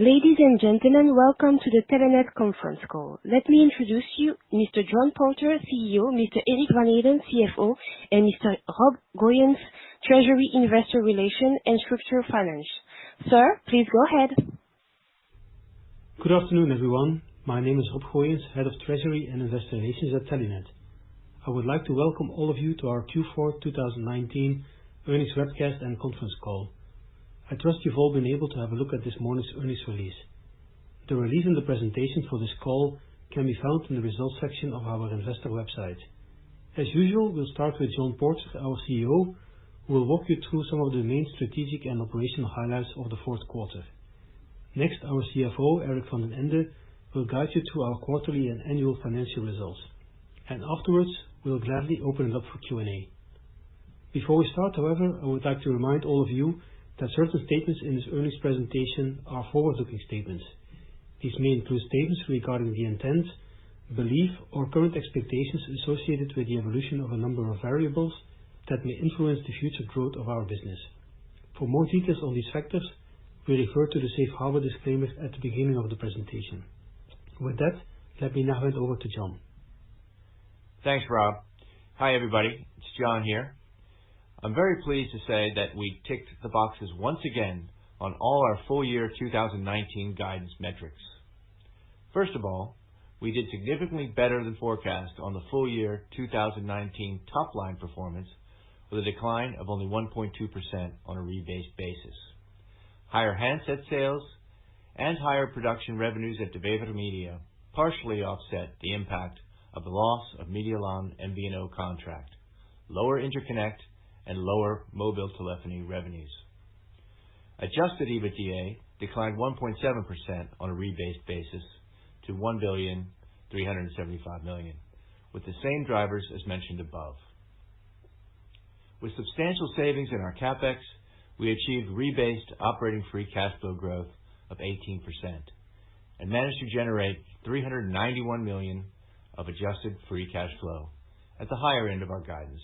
Ladies and gentlemen, welcome to the Telenet conference call. Let me introduce you Mr. John Porter, CEO, Mr. Erik van Eden, CFO, and Mr. Rob Goyens, Treasury, Investor Relations, and Structural Finance. Sir, please go ahead. Good afternoon, everyone. My name is Rob Goyens, Head of Treasury and Investor Relations at Telenet. I would like to welcome all of you to our Q4 2019 earnings webcast and conference call. I trust you've all been able to have a look at this morning's earnings release. The release and the presentation for this call can be found in the results section of our investor website. As usual, we'll start with John Porter, our CEO, who will walk you through some of the main strategic and operational highlights of the fourth quarter. Next, our CFO, Erik van den Ende, will guide you through our quarterly and annual financial results. And afterwards, we'll gladly open it up for Q&A. Before we start, however, I would like to remind all of you that certain statements in this earnings presentation are forward-looking statements. These may include statements regarding the intent, belief, or current expectations associated with the evolution of a number of variables that may influence the future growth of our business. For more details on these factors, we refer to the safe harbor disclaimer at the beginning of the presentation. With that, let me now hand over to John. Thanks, Rob. Hi, everybody. It's John here. I'm very pleased to say that we ticked the boxes once again on all our full year 2019 guidance metrics. First of all, we did significantly better than forecast on the full year 2019 top line performance with a decline of only 1.2% on a rebased basis. Higher handset sales and higher production revenues at De Wever Media partially offset the impact of the loss of Medialaan MVNO contract, lower interconnect, and lower mobile telephony revenues. Adjusted EBITDA declined 1.7% on a rebased basis to $1,375 million, with the same drivers as mentioned above. With substantial savings in our CapEx, we achieved rebased operating free cash flow growth of 18% and managed to generate $391 million of adjusted free cash flow at the higher end of our guidance.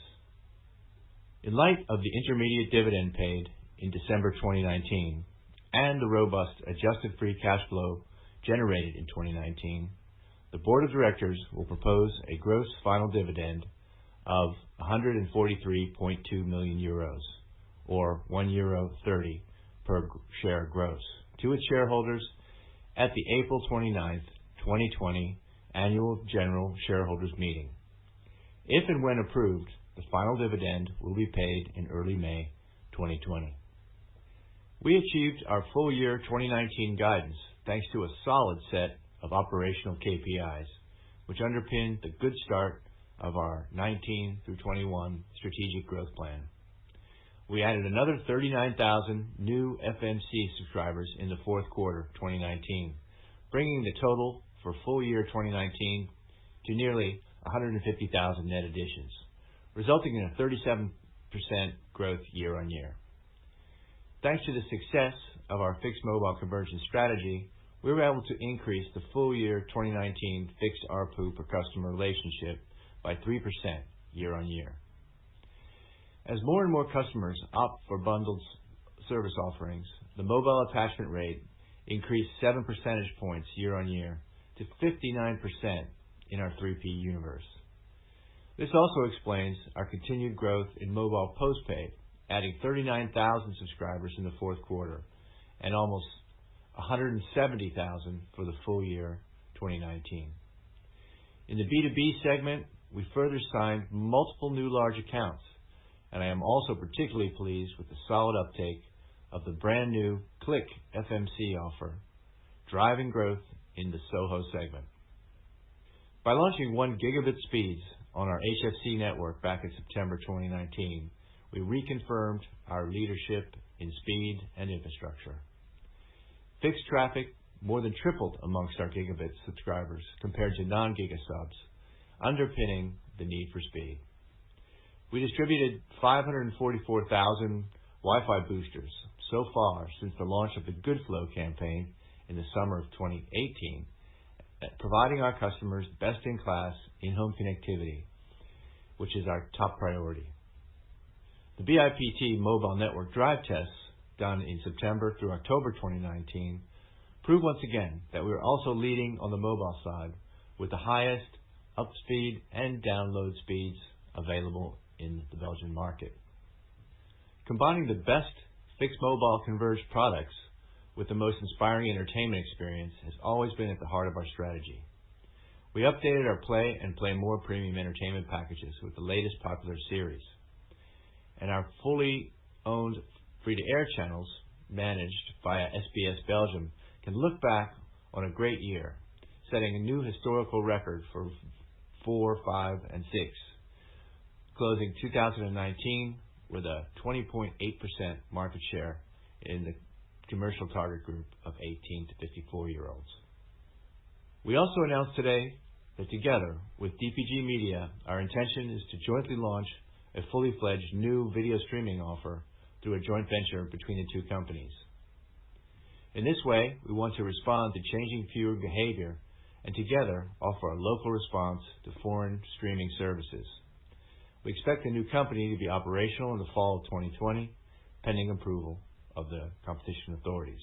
In light of the intermediate dividend paid in December 2019 and the robust adjusted free cash flow generated in 2019, the Board of Directors will propose a gross final dividend of 143.2 million euros, or €1.30 per share gross, to its shareholders at the April 29th, 2020 Annual General Shareholders Meeting. If and when approved, the final dividend will be paid in early May 2020. We achieved our full year 2019 guidance thanks to a solid set of operational KPIs, which underpinned the good start of our 19 through 21 strategic growth plan. We added another 39,000 new FMC subscribers in the fourth quarter 2019, bringing the total for full year 2019 to nearly 150,000 net additions, resulting in a 37% growth year on year. Thanks to the success of our fixed mobile conversion strategy, we were able to increase the full year 2019 fixed ARPU per customer relationship by 3% year on year. As more and more customers opt for bundled service offerings, the mobile attachment rate increased 7 percentage points year on year to 59% in our 3P universe. This also explains our continued growth in mobile postpaid, adding 39,000 subscribers in the fourth quarter and almost 170,000 for the full year 2019. In the B2B segment, we further signed multiple new large accounts, and I am also particularly pleased with the solid uptake of the brand new Click FMC offer, driving growth in the SOHO segment. By launching 1 gigabit speeds on our HFC network back in September 2019, we reconfirmed our leadership in speed and infrastructure. Fixed traffic more than tripled amongst our gigabit subscribers compared to non-giga subs, underpinning the need for speed. We distributed 544,000 Wi-Fi boosters so far since the launch of the Good Flow campaign in the summer of 2018, providing our customers best-in-class in-home connectivity, which is our top priority. The BIPT mobile network drive tests done in September through October 2019 prove once again that we are also leading on the mobile side with the highest up speed and download speeds available in the Belgian market. Combining the best fixed mobile converged products with the most inspiring entertainment experience has always been at the heart of our strategy. We updated our Play and Play More premium entertainment packages with the latest popular series. And our fully owned free-to-air channels, managed via SBS Belgium, can look back on a great year, setting a new historical record for 4, 5, and 6, closing 2019 with a 20.8% market share in the commercial target group of 18 to 54-year-olds. We also announced today that together with DPG Media, our intention is to jointly launch a fully fledged new video streaming offer through a joint venture between the two companies. In this way, we want to respond to changing viewer behavior and together offer a local response to foreign streaming services. We expect the new company to be operational in the fall of 2020, pending approval of the competition authorities.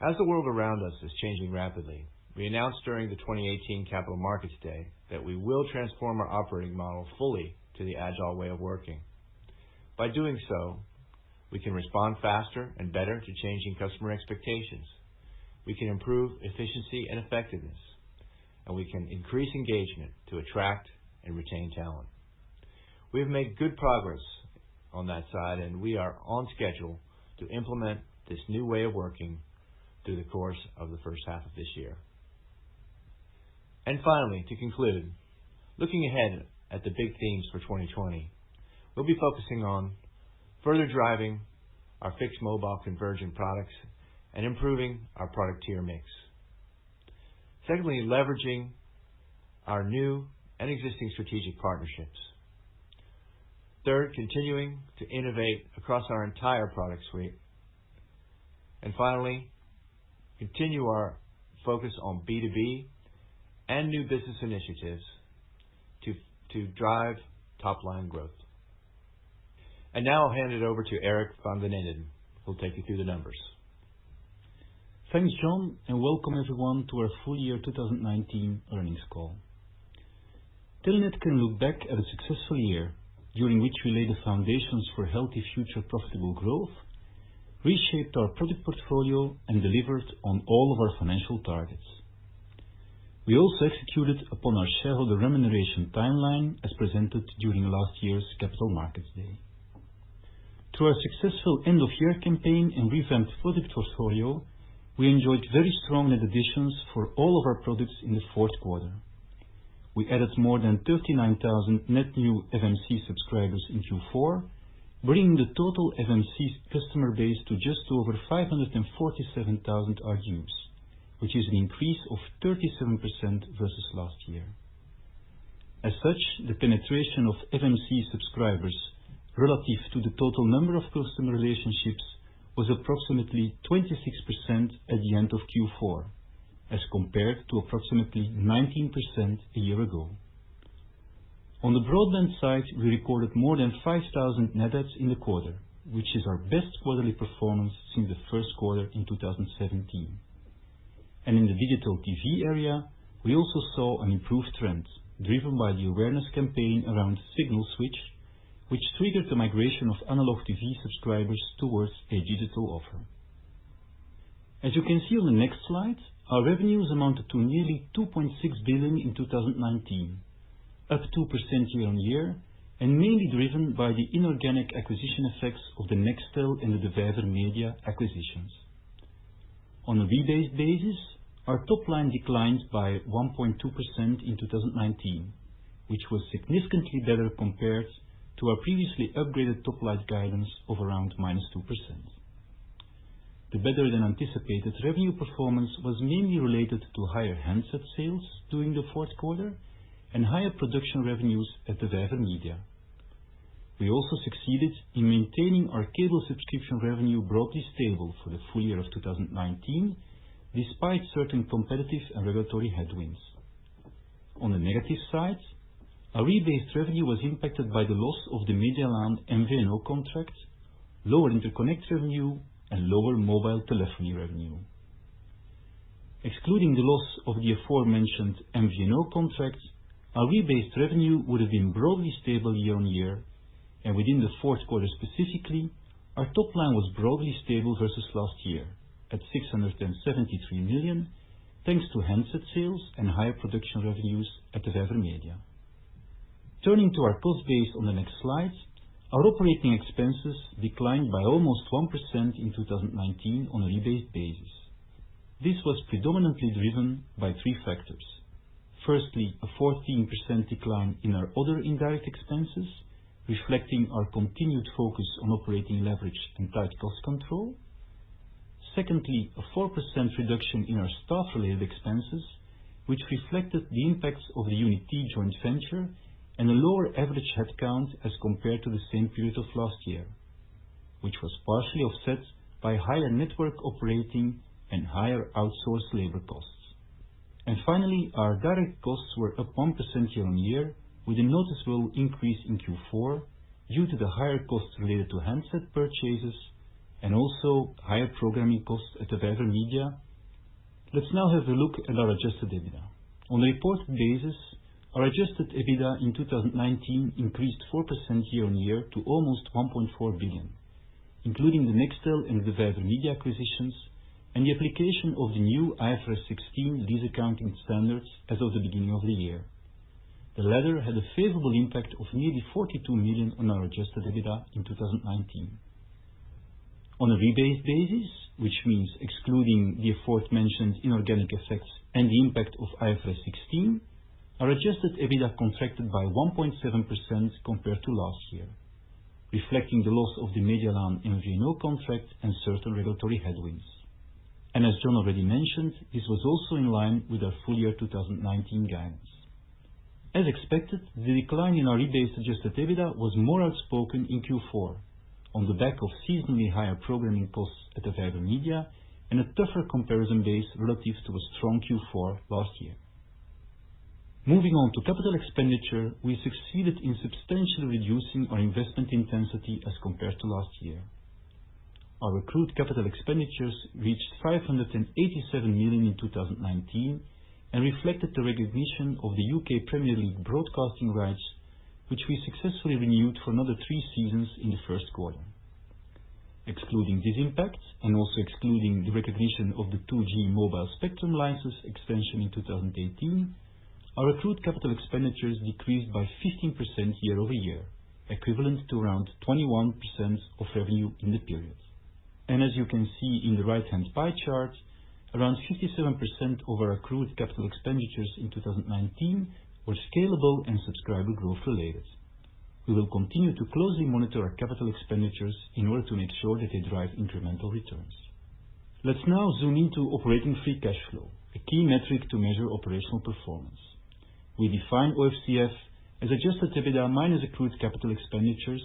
As the world around us is changing rapidly, we announced during the 2018 Capital Markets Day that we will transform our operating model fully to the agile way of working. By doing so, we can respond faster and better to changing customer expectations. We can improve efficiency and effectiveness, and we can increase engagement to attract and retain talent. We have made good progress on that side, and we are on schedule to implement this new way of working through the course of the first half of this year. And finally, to conclude, looking ahead at the big themes for 2020, we'll be focusing on further driving our fixed mobile convergent products and improving our product tier mix. Secondly, leveraging our new and existing strategic partnerships. Third, continuing to innovate across our entire product suite. And finally, continue our focus on B2B and new business initiatives to drive top-line growth. And now I'll hand it over to Eric van den Enden, who'll take you through the numbers. Thanks, John, and welcome everyone to our full year 2019 earnings call. Telenet can look back at a successful year, during which we laid the foundations for healthy future profitable growth, reshaped our product portfolio, and delivered on all of our financial targets. We also executed upon our shareholder remuneration timeline as presented during last year's Capital Markets Day. Through our successful end-of-year campaign and revamped product portfolio, we enjoyed very strong net additions for all of our products in the fourth quarter. We added more than 39,000 net new FMC subscribers in Q4, bringing the total FMC customer base to just over 547,000 RGUs, which is an increase of 37% versus last year. As such, the penetration of FMC subscribers relative to the total number of customer relationships was approximately 26% at the end of Q4, as compared to approximately 19% a year ago. On the broadband side, we recorded more than 5,000 net adds in the quarter, which is our best quarterly performance since the first quarter in 2017. And in the digital TV area, we also saw an improved trend, driven by the awareness campaign around Signal Switch, which triggered the migration of analog TV subscribers towards a digital offer. As you can see on the next slide, our revenues amounted to nearly 2.6 billion in 2019, up 2% year-on-year, and mainly driven by the inorganic acquisition effects of the Nextel and the De Vijver Media acquisitions. On a rebased basis, our top line declined by 1.2% in 2019, which was significantly better compared to our previously upgraded top line guidance of around -2%. The better than anticipated revenue performance was mainly related to higher handset sales during the fourth quarter and higher production revenues at De Vijver Media. We also succeeded in maintaining our cable subscription revenue broadly stable for the full year of 2019, despite certain competitive and regulatory headwinds. On the negative side, our rebased revenue was impacted by the loss of the Medialaan MVNO contract, lower interconnect revenue, and lower mobile telephony revenue. excluding the loss of the aforementioned MVNO contract, our rebased revenue would have been broadly stable year-on-year, and within the fourth quarter specifically, our top line was broadly stable versus last year at 673 million, thanks to handset sales and higher production revenues at the Vijver Media. Turning to our cost base on the next slide, our operating expenses declined by almost 1% in 2019 on a rebased basis. This was predominantly driven by three factors. Firstly, a 14% decline in our other indirect expenses, reflecting our continued focus on operating leverage and tight cost control. Secondly, a 4% reduction in our staff-related expenses, which reflected the impacts of the Unity joint venture and a lower average headcount as compared to the same period of last year, which was partially offset by higher network operating and higher outsourced labor costs. And finally, our direct costs were up 1% year-on-year, with a noticeable increase in Q4 due to the higher costs related to handset purchases and also higher programming costs at the Vijver Media. Let's now have a look at our adjusted EBITDA. On a reported basis, our adjusted EBITDA in 2019 increased 4% year-on-year to almost 1.4 billion, including the Nextel and the Vijver Media acquisitions and the application of the new IFRS 16 lease accounting standards as of the beginning of the year. The latter had a favorable impact of nearly 42 million on our adjusted EBITDA in 2019. On a rebased basis, which means excluding the aforementioned inorganic effects and the impact of IFRS 16, our adjusted EBITDA contracted by 1.7% compared to last year, reflecting the loss of the Medialaan MVNO contract and certain regulatory headwinds. And as John already mentioned, this was also in line with our full year 2019 guidance. As expected, the decline in our rebased adjusted EBITDA was more outspoken in Q4, on the back of seasonally higher programming costs at the Vijver Media and a tougher comparison base relative to a strong Q4 last year. Moving on to capital expenditure, we succeeded in substantially reducing our investment intensity as compared to last year. Our accrued capital expenditures reached 587 million in 2019 and reflected the recognition of the UK Premier League broadcasting rights, which we successfully renewed for another 3 seasons in the first quarter. Excluding this impact, and also excluding the recognition of the 2G mobile spectrum license extension in 2018, our accrued capital expenditures decreased by 15% year-over-year, equivalent to around 21% of revenue in the period. And as you can see in the right-hand pie chart, around 57% of our accrued capital expenditures in 2019 were scalable and subscriber growth related. We will continue to closely monitor our capital expenditures in order to make sure that they drive incremental returns. Let's now zoom into operating free cash flow, a key metric to measure operational performance. We define OFCF as adjusted EBITDA minus accrued capital expenditures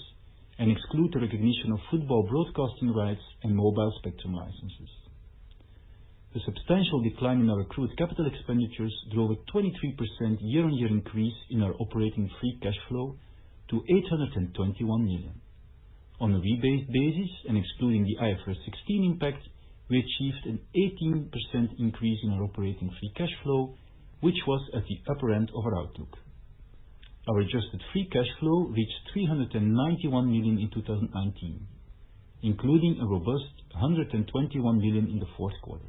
and exclude the recognition of football broadcasting rights and mobile spectrum licenses. The substantial decline in our accrued capital expenditures drove a 23% year-on-year increase in our operating free cash flow to 821 million. On a rebased basis and excluding the IFRS 16 impact, we achieved an 18% increase in our operating free cash flow, which was at the upper end of our outlook. Our adjusted free cash flow reached 391 million in 2019, including a robust 121 million in the fourth quarter.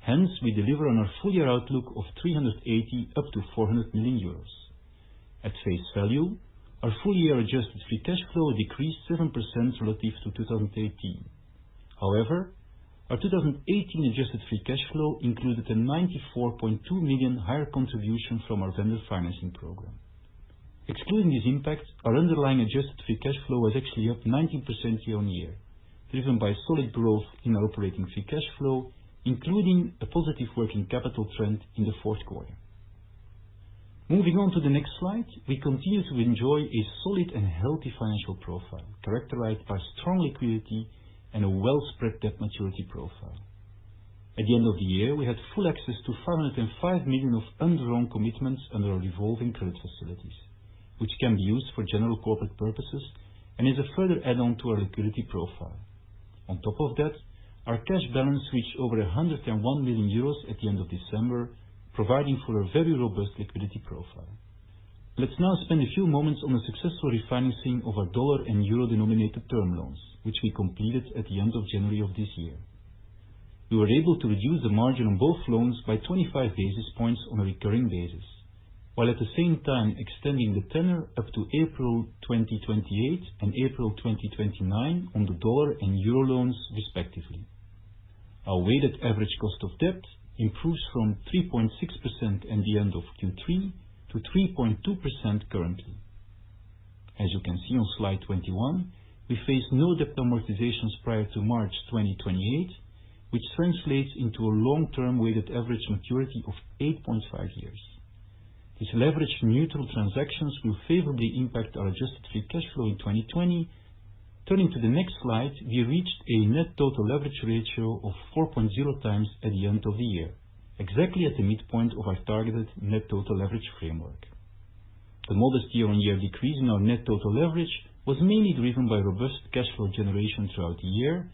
Hence, we deliver on our full year outlook of 380 up to 400 million euros. At face value, our full year adjusted free cash flow decreased 7% relative to 2018. However, our 2018 adjusted free cash flow included a 94.2 million higher contribution from our vendor financing program. Excluding this impact, our underlying adjusted free cash flow was actually up 19% year-on-year, driven by solid growth in our operating free cash flow, including a positive working capital trend in the fourth quarter. Moving on to the next slide, we continue to enjoy a solid and healthy financial profile, characterized by strong liquidity and a well-spread debt maturity profile. At the end of the year, we had full access to 505 million of undrawn commitments under our revolving credit facilities, which can be used for general corporate purposes and is a further add-on to our liquidity profile. On top of that, Our cash balance reached over 101 million euros at the end of December, providing for a very robust liquidity profile. Let's now spend a few moments on the successful refinancing of our dollar and euro-denominated term loans, which we completed at the end of January of this year. We were able to reduce the margin on both loans by 25 basis points on a recurring basis, while at the same time extending the tenor up to April 2028 and April 2029 on the dollar and euro loans respectively. Our weighted average cost of debt improves from 3.6% at the end of Q3 to 3.2% currently. As you can see on slide 21, we face no debt amortizations prior to March 2028, which translates into a long-term weighted average maturity of 8.5 years. These leverage-neutral transactions will favorably impact our adjusted free cash flow in 2020. Turning to the next slide, we reached a net total leverage ratio of 4.0 times at the end of the year, exactly at the midpoint of our targeted net total leverage framework. The modest year-on-year decrease in our net total leverage was mainly driven by robust cash flow generation throughout the year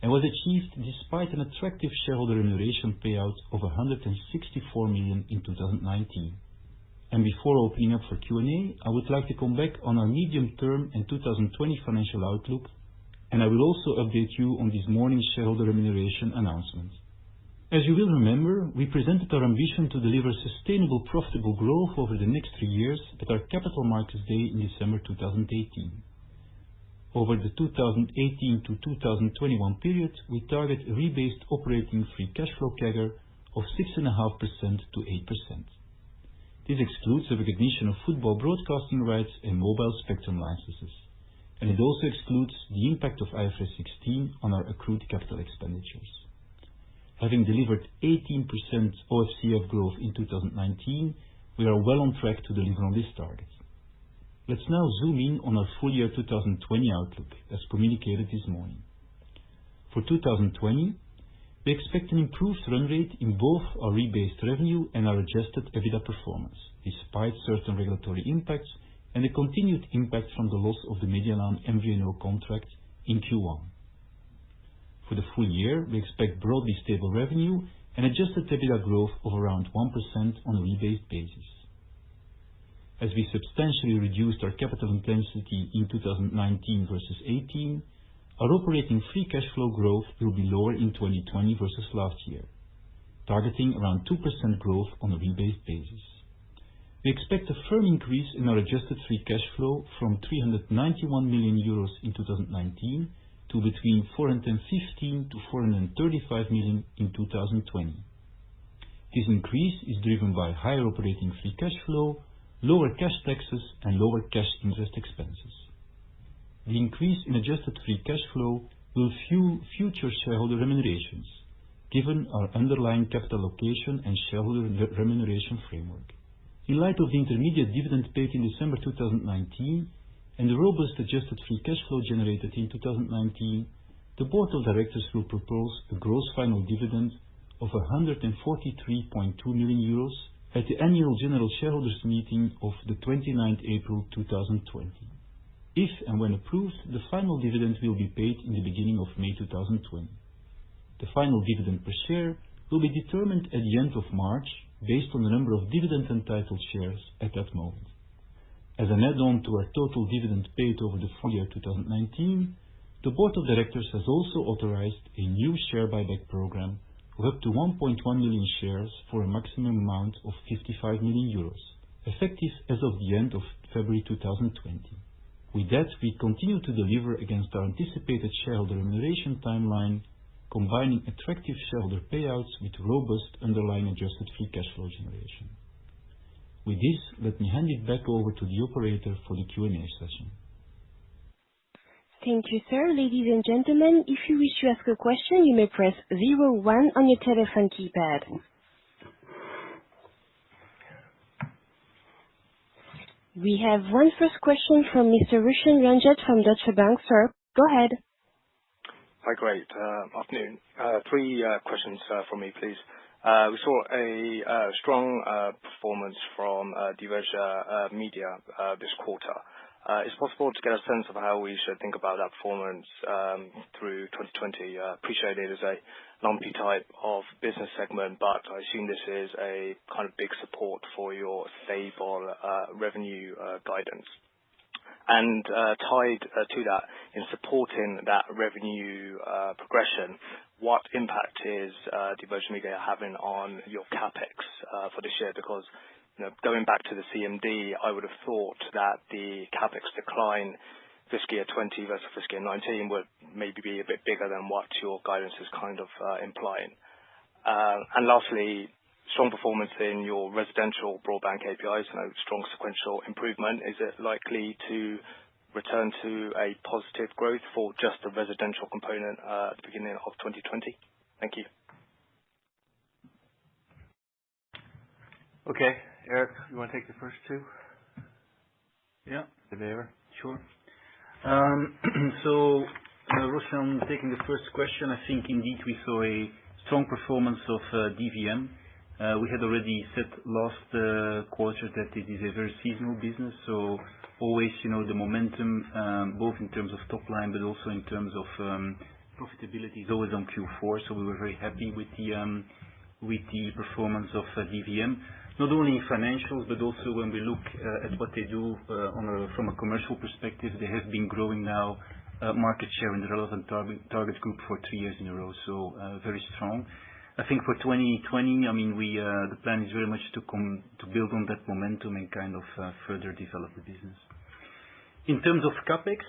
and was achieved despite an attractive shareholder remuneration payout of 164 million in 2019. And before opening up for Q&A, I would like to come back on our medium-term and 2020 financial outlook, and I will also update you on this morning's shareholder remuneration announcement. As you will remember, we presented our ambition to deliver sustainable profitable growth over the next 3 years at our Capital Markets Day in December 2018. Over the 2018 to 2021 period, we target a rebased operating free cash flow CAGR of 6.5% to 8%. This excludes the recognition of football broadcasting rights and mobile spectrum licenses, and it also excludes the impact of IFRS 16 on our accrued capital expenditures. Having delivered 18% OFCF growth in 2019, we are well on track to deliver on this target. Let's now zoom in on our full year 2020 outlook, as communicated this morning. For 2020, we expect an improved run rate in both our rebased revenue and our adjusted EBITDA performance, despite certain regulatory impacts and the continued impact from the loss of the Medialaan MVNO contract in Q1. For the full year, we expect broadly stable revenue and adjusted EBITDA growth of around 1% on a rebased basis. As we substantially reduced our capital intensity in 2019 versus 2018, our operating free cash flow growth will be lower in 2020 versus last year, targeting around 2% growth on a rebased basis. We expect a firm increase in our adjusted free cash flow from 391 million euros in 2019 to between 415 to 435 million in 2020. This increase is driven by higher operating free cash flow, lower cash taxes, and lower cash interest expenses. The increase in adjusted free cash flow will fuel future shareholder remunerations, given our underlying capital allocation and shareholder remuneration framework. In light of the intermediate dividend paid in December 2019 and the robust adjusted free cash flow generated in 2019, the Board of Directors will propose a gross final dividend of 143.2 million euros at the annual general shareholders meeting of the 29th April 2020. If and when approved, the final dividend will be paid in the beginning of May 2020. The final dividend per share will be determined at the end of March based on the number of dividend-entitled shares at that moment. As an add-on to our total dividend paid over the full year 2019, the Board of Directors has also authorized a new share buyback program of up to 1.1 million shares for a maximum amount of 55 million euros, effective as of the end of February 2020. With that, we continue to deliver against our anticipated shareholder remuneration timeline, combining attractive shareholder payouts with robust underlying adjusted free cash flow generation. With this, let me hand it back over to the operator for the Q&A session. Thank you, sir. Ladies and gentlemen, if you wish to ask a question, you may press 01 on your telephone keypad. We have one first question from Mr. Roshan Ranjit from Deutsche Bank. Sir, go ahead. Hi, great. Afternoon. Three questions from me, please. We saw a strong performance from Diverse Media this quarter. Is it possible to get a sense of how we should think about that performance through 2020? Appreciate it as a lumpy type of business segment, but I assume this is a kind of big support for your stable revenue guidance. And tied to that, in supporting that revenue progression, what impact is Virgin Media having on your CapEx for this year? Because going back to the CMD, I would have thought that the CapEx decline fiscal year 20 versus fiscal year 19 would maybe be a bit bigger than what your guidance is kind of implying. And lastly, strong performance in your residential broadband KPIs, strong sequential improvement. Is it likely to return to a positive growth for just the residential component at the beginning of 2020? Thank you. Okay, Eric, you want to take the first two? Yeah. Dave? Sure. Roshan, taking the first question, I think indeed we saw a strong performance of DVM. We had already said last quarter that it is a very seasonal business, so always, the momentum, both in terms of top line, but also in terms of profitability, is always on Q4. So we were very happy with the performance of DVM, not only in financials, but also when we look at what they do from a commercial perspective. They have been growing now market share in the relevant target group for 3 years in a row, so very strong. I think for 2020, the plan is very much to build on that momentum and kind of further develop the business. In terms of CapEx,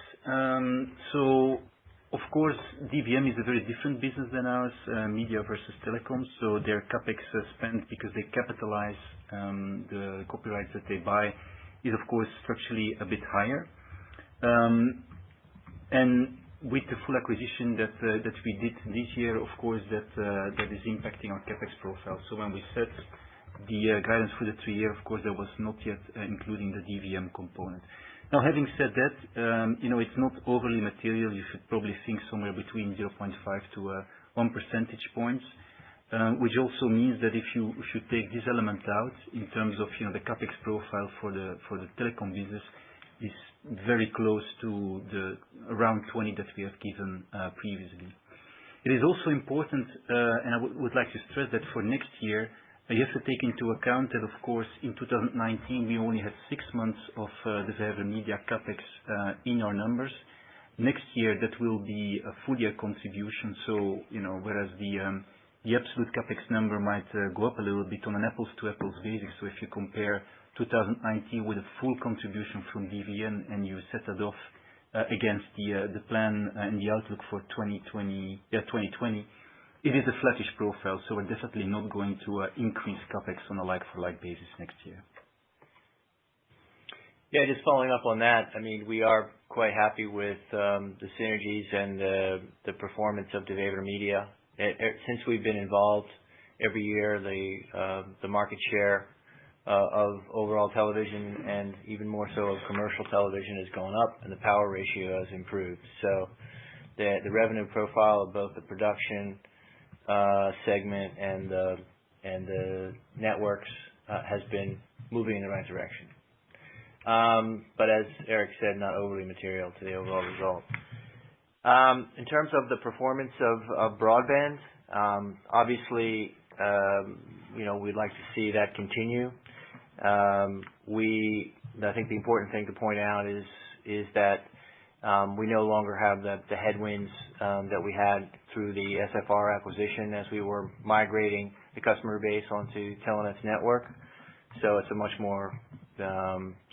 of course, DVM is a very different business than ours, media versus telecom. So their CapEx spend, because they capitalize the copyrights that they buy, is of course structurally a bit higher. And with the full acquisition that we did this year, of course, that is impacting our CapEx profile. So when we set the guidance for the 3 year, of course, that was not yet including the DVM component. Now, having said that, it's not overly material. You should probably think somewhere between 0.5 to 1 percentage points, which also means that if you should take this element out in terms of the CapEx profile for the telecom business, is very close to the around 20 that we have given previously. It is also important, and I would like to stress that for next year, you have to take into account that, of course, in 2019 we only had 6 months of the Virgin Media CapEx in our numbers. Next year that will be a full year contribution. So whereas the absolute CapEx number might go up a little bit on an apples to apples basis. So if you compare 2019 with a full contribution from DVM and you set it off against the plan and the outlook for 2020, it is a flattish profile. So we're definitely not going to increase CapEx on a like-for-like basis next year. Yeah, just following up on that, we are quite happy with the synergies and the performance of Virgin Media. Since we've been involved, every year the market share of overall television and even more so of commercial television has gone up, and the power ratio has improved. So the revenue profile of both the production segment and the networks has been moving in the right direction. But as Eric said, not overly material to the overall result. In terms of the performance of broadband, obviously, we'd like to see that continue. I think the important thing to point out is that we no longer have the headwinds that we had through the SFR acquisition as we were migrating the customer base onto Telenet's network. So it's a much more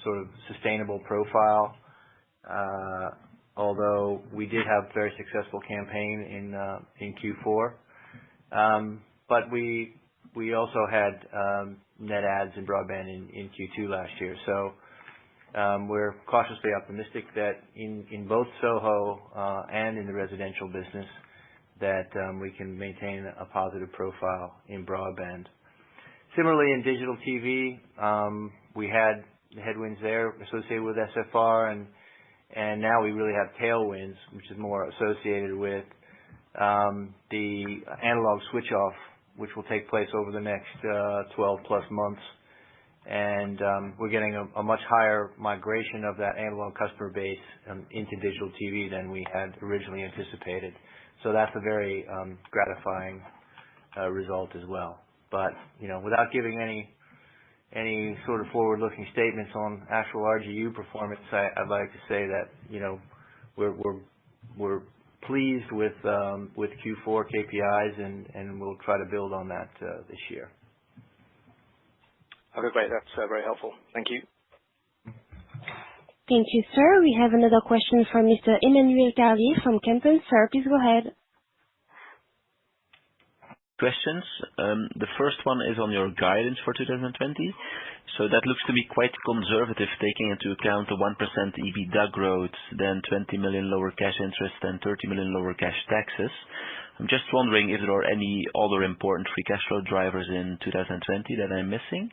sort of sustainable profile. Although we did have a very successful campaign in Q4, but we also had net adds in broadband in Q2 last year. So we're cautiously optimistic that in both SOHO and in the residential business that we can maintain a positive profile in broadband. Similarly, in digital TV, we had the headwinds there associated with SFR, and now we really have tailwinds, which is more associated with the analog switch off, which will take place over the next 12 plus months, and we're getting a much higher migration of that analog customer base into digital TV than we had originally anticipated. So that's a very gratifying result as well. But without giving any sort of forward-looking statements on actual RGU performance, I'd like to say that we're pleased with Q4 KPIs, and we'll try to build on that this year. Okay, great. That's very helpful. Thank you. Thank you, sir. We have another question from Mr. Emmanuel Carlier from Kempen. Sir, please go ahead. Questions. The first one is on your guidance for 2020. So that looks to be quite conservative, taking into account the 1% EBITDA growth, then 20 million lower cash interest, and 30 million lower cash taxes. I'm just wondering if there are any other important free cash flow drivers in 2020 that I'm missing.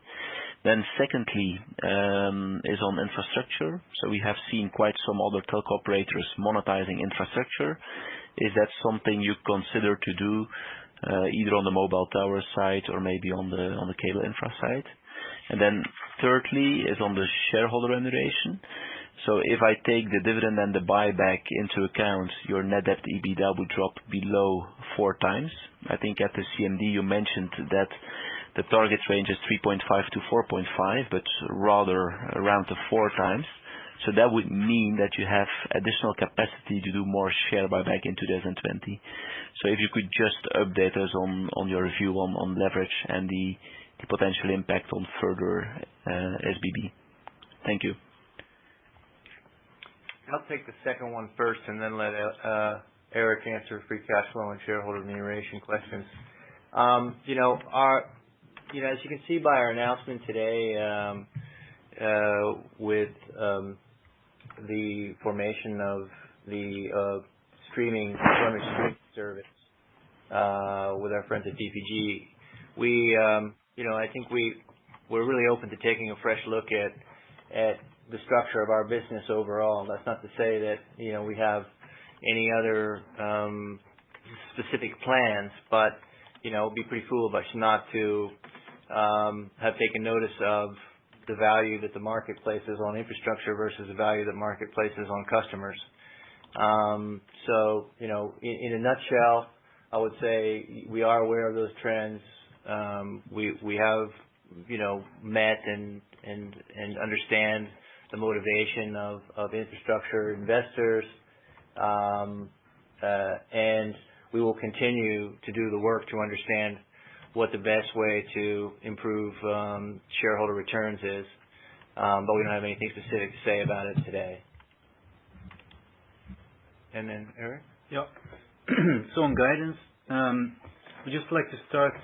Then secondly, is on infrastructure. So we have seen quite some other telco operators monetizing infrastructure. Is that something you consider to do, either on the mobile tower side or maybe on the cable infra side? And then thirdly is on the shareholder remuneration. So if I take the dividend and the buyback into account, your net debt to EBITDA would drop below 4 times. I think at the CMD you mentioned that the target range is 3.5 to 4.5, but rather around the 4 times. So that would mean that you have additional capacity to do more share buyback in 2020. So if you could just update us on your view on leverage and the potential impact on further SBB. Thank you. I'll take the second one first and then let Eric answer free cash flow and shareholder remuneration questions. As you can see by our announcement today, with the formation of the streaming service with our friends at DPG, I think we're really open to taking a fresh look at the structure of our business overall. That's not to say that we have any other specific plans, but it'd be pretty foolish of us not to have taken notice of the value that the market places on infrastructure versus the value that market places on customers. So in a nutshell, I would say we are aware of those trends. We have met and understand the motivation of infrastructure investors, and we will continue to do the work to understand what the best way to improve shareholder returns is, but we don't have anything specific to say about it today. And then Eric? Yeah. So on guidance, we'd just like to start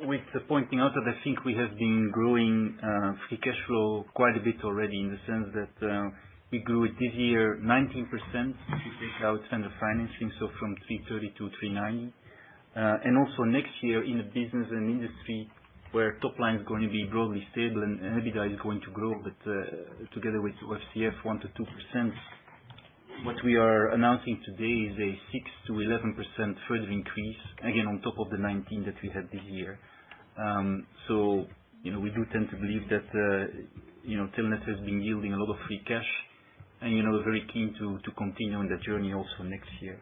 with pointing out that I think we have been growing free cash flow quite a bit already, in the sense that we grew it this year 19% if you take out vendor financing, so from 330 to 390. And also next year in a business and industry where top line is going to be broadly stable and EBITDA is going to grow, but together with OFCF 1 to 2%, what we are announcing today is a 6 to 11% further increase, again on top of the 19 that we had this year. So we do tend to believe that Telenet has been yielding a lot of free cash, and we're very keen to continue on that journey also next year.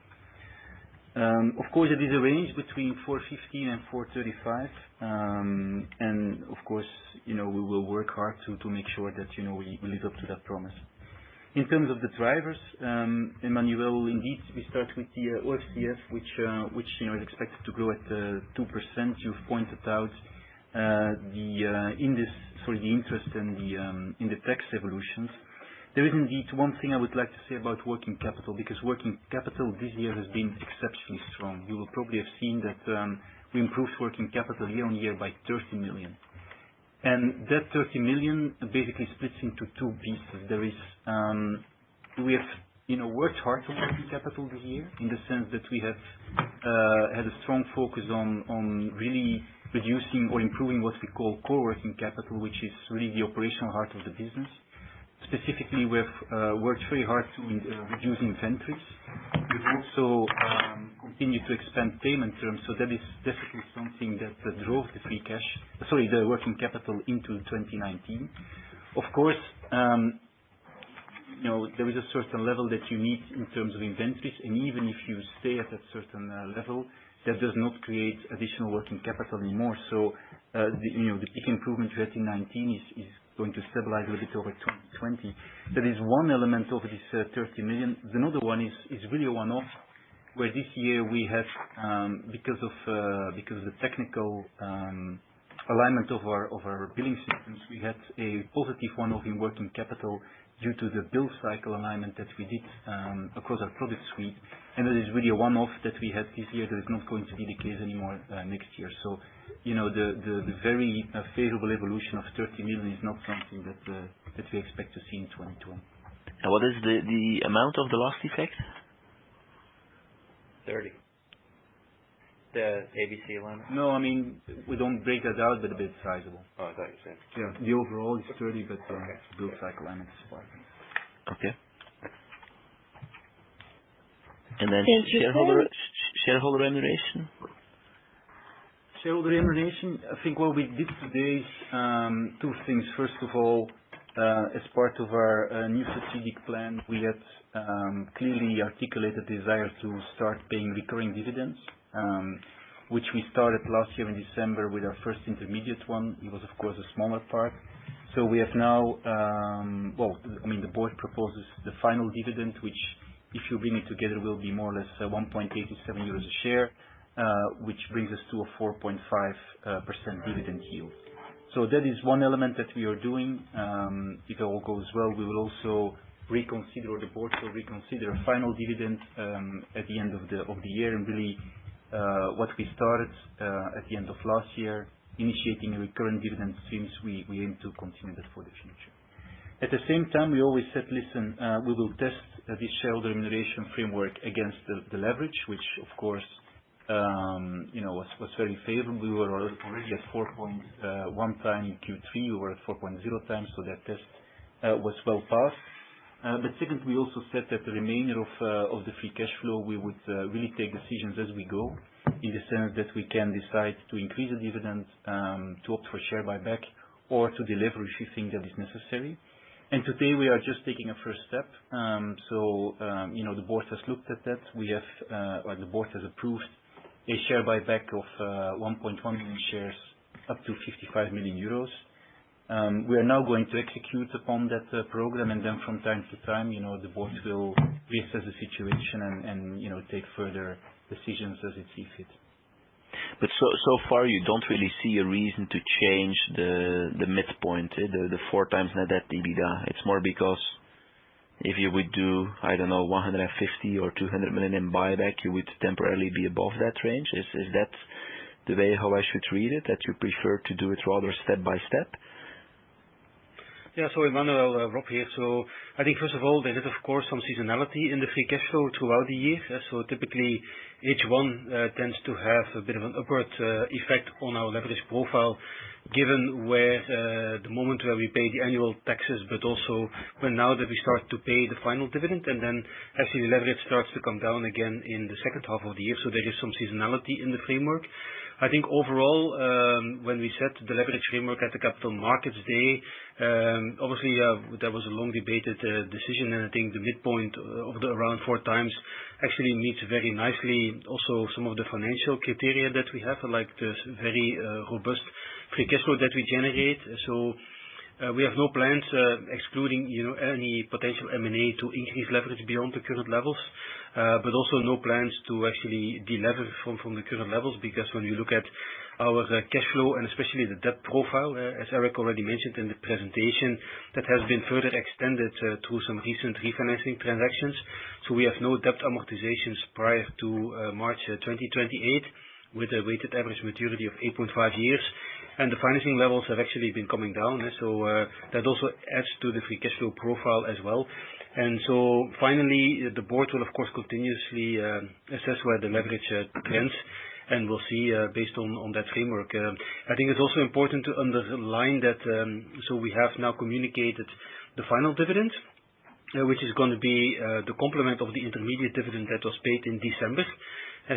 Of course, it is a range between 415 and 435, and of course, we will work hard to make sure that we live up to that promise. In terms of the drivers, Emmanuel, indeed, we start with the OFCF, which is expected to grow at 2%. You've pointed out the interest and in the tax evolutions. There is indeed one thing I would like to say about working capital, because working capital this year has been exceptionally strong. You will probably have seen that we improved working capital year on year by 30 million. And that 30 million basically splits into 2 pieces. There is, we have worked hard on working capital this year, in the sense that we have had a strong focus on really reducing or improving what we call core working capital, which is really the operational heart of the business. Specifically, we've worked very hard to reduce inventories. We've also continued to expand payment terms, so that is definitely something that drove the working capital into 2019. Of course, there is a certain level that you need in terms of inventories, and even if you stay at that certain level, that does not create additional working capital anymore. So the peak improvement we had in 19 is going to stabilize a little bit over 2020. That is one element of this 30 million. Another one is really a one-off, where this year we had, because of the technical alignment of our billing systems, we had a positive one-off in working capital due to the bill cycle alignment that we did across our product suite. And that is really a one-off that we had this year. That is not going to be the case anymore next year. So, the very favorable evolution of 30 million is not something that we expect to see in 2020. And what is the amount of the last effect? 30. The ABC line? No, I mean, we don't break that out, but a bit sizable. Oh, I thought you said. Yeah, the overall is 30, but bill cycle line is 5. Okay. And then shareholder remuneration? Shareholder remuneration, I think what we did today is two things. First of all, as part of our new strategic plan, we had clearly articulated the desire to start paying recurring dividends, which we started last year in December with our first intermediate one. It was, of course, a smaller part. So we have now, the board proposes the final dividend, which, if you bring it together, will be more or less 1.87 euros a share, which brings us to a 4.5% dividend yield. So that is one element that we are doing. If all goes well, we will also reconsider, or the board will reconsider a final dividend at the end of the year, and really what we started at the end of last year, initiating a recurrent dividend streams, we aim to continue that for the future. At the same time, we always said, listen, we will test this shareholder remuneration framework against the leverage, which of course was very favorable. We were already at 4.1 times in Q3. We were at 4.0 times, so that test was well passed. But second, we also said that the remainder of the free cash flow, we would really take decisions as we go, in the sense that we can decide to increase the dividend, to opt for share buyback, or to deliver if we think that is necessary. And today we are just taking a first step. The board has looked at that. The board has approved a share buyback of 1.1 million shares up to 55 million euros. We are now going to execute upon that program, and then from time to time, the board will reassess the situation and take further decisions as it sees fit. But so far you don't really see a reason to change the midpoint, the 4 times net debt EBITDA. It's more because if you would do, 150 or 200 million in buyback, you would temporarily be above that range. Is that the way how I should read it, that you prefer to do it rather step by step? Yeah, so Emmanuel, Rob here. So I think first of all, there is of course some seasonality in the free cash flow throughout the year. So typically H1 tends to have a bit of an upward effect on our leverage profile, given where the moment where we pay the annual taxes, but also when now that we start to pay the final dividend, and then actually the leverage starts to come down again in the second half of the year. So there is some seasonality in the framework. I think overall, when we set the leverage framework at the Capital Markets Day, obviously that was a long debated decision, and I think the midpoint of the around 4 times actually meets very nicely also some of the financial criteria that we have, like the very robust free cash flow that we generate. So we have no plans, excluding any potential M&A, to increase leverage beyond the current levels, but also no plans to actually delever from the current levels, because when you look at our cash flow and especially the debt profile, as Eric already mentioned in the presentation, that has been further extended through some recent refinancing transactions. So we have no debt amortizations prior to March 2028, with a weighted average maturity of 8.5 years. And the financing levels have actually been coming down, so that also adds to the free cash flow profile as well. And so finally, the board will of course continuously assess where the leverage trends, and we'll see based on that framework. I think it's also important to underline that, so we have now communicated the final dividend, which is going to be the complement of the intermediate dividend that was paid in December.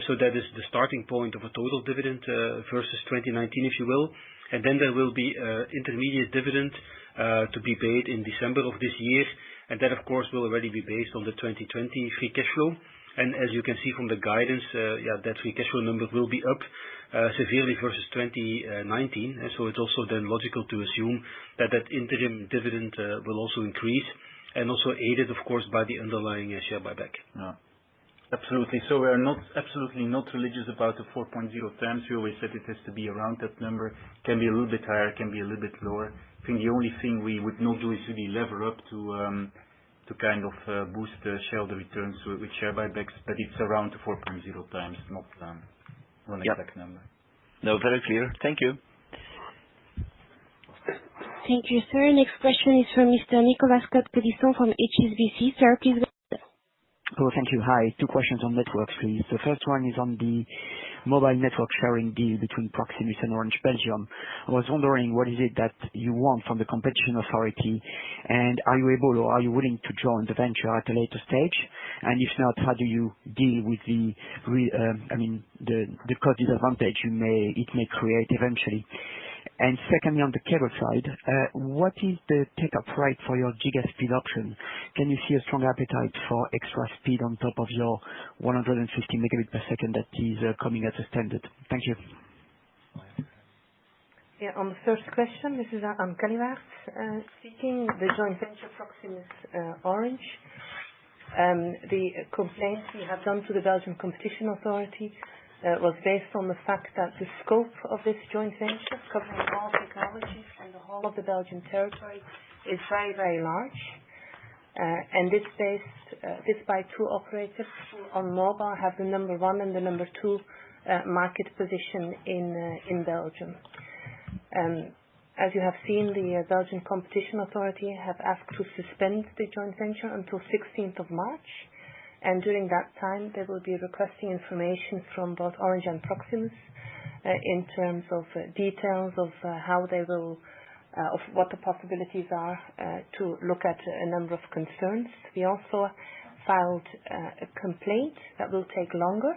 So that is the starting point of a total dividend versus 2019, if you will. And then there will be intermediate dividend to be paid in December of this year, and that, of course, will already be based on the 2020 free cash flow. And as you can see from the guidance, that free cash flow number will be up severely versus 2019. And so it's also then logical to assume that that interim dividend will also increase, and also aided, of course, by the underlying share buyback. Yeah. Absolutely. So we are absolutely not religious about the 4.0 times. We always said it has to be around that number. Can be a little bit higher, can be a little bit lower. I think the only thing we would not do is really lever up to kind of boost the shareholder returns with share buybacks, but it's around the 4.0 times, not one exact number. No, very clear. Thank you. Thank you, sir. Next question is from Mr. Nicolas Cote-Colisson from HSBC. Sir, please go ahead. Oh, thank you. Hi. Two questions on networks, please. The first one is on the mobile network sharing deal between Proximus and Orange Belgium. I was wondering, what is it that you want from the competition authority, and are you able or are you willing to join the venture at a later stage? And if not, how do you deal with the cost disadvantage it may create eventually? And secondly, on the cable side, what is the take-up rate for your giga-speed option? Can you see a strong appetite for extra speed on top of your 150 megabit per second that is coming as a standard? Thank you. Yeah, on the first question, this is Anne Calliwaert speaking, the joint venture Proximus Orange. The complaint we have done to the Belgian Competition Authority was based on the fact that the scope of this joint venture, covering all technologies and the whole of the Belgian territory, is very, very large. And this by two operators who on mobile have the number one and the number two market position in Belgium. As you have seen, the Belgian Competition Authority have asked to suspend the joint venture until 16th of March. And during that time, they will be requesting information from both Orange and Proximus in terms of details of how they will, of what the possibilities are to look at a number of concerns. We also filed a complaint that will take longer.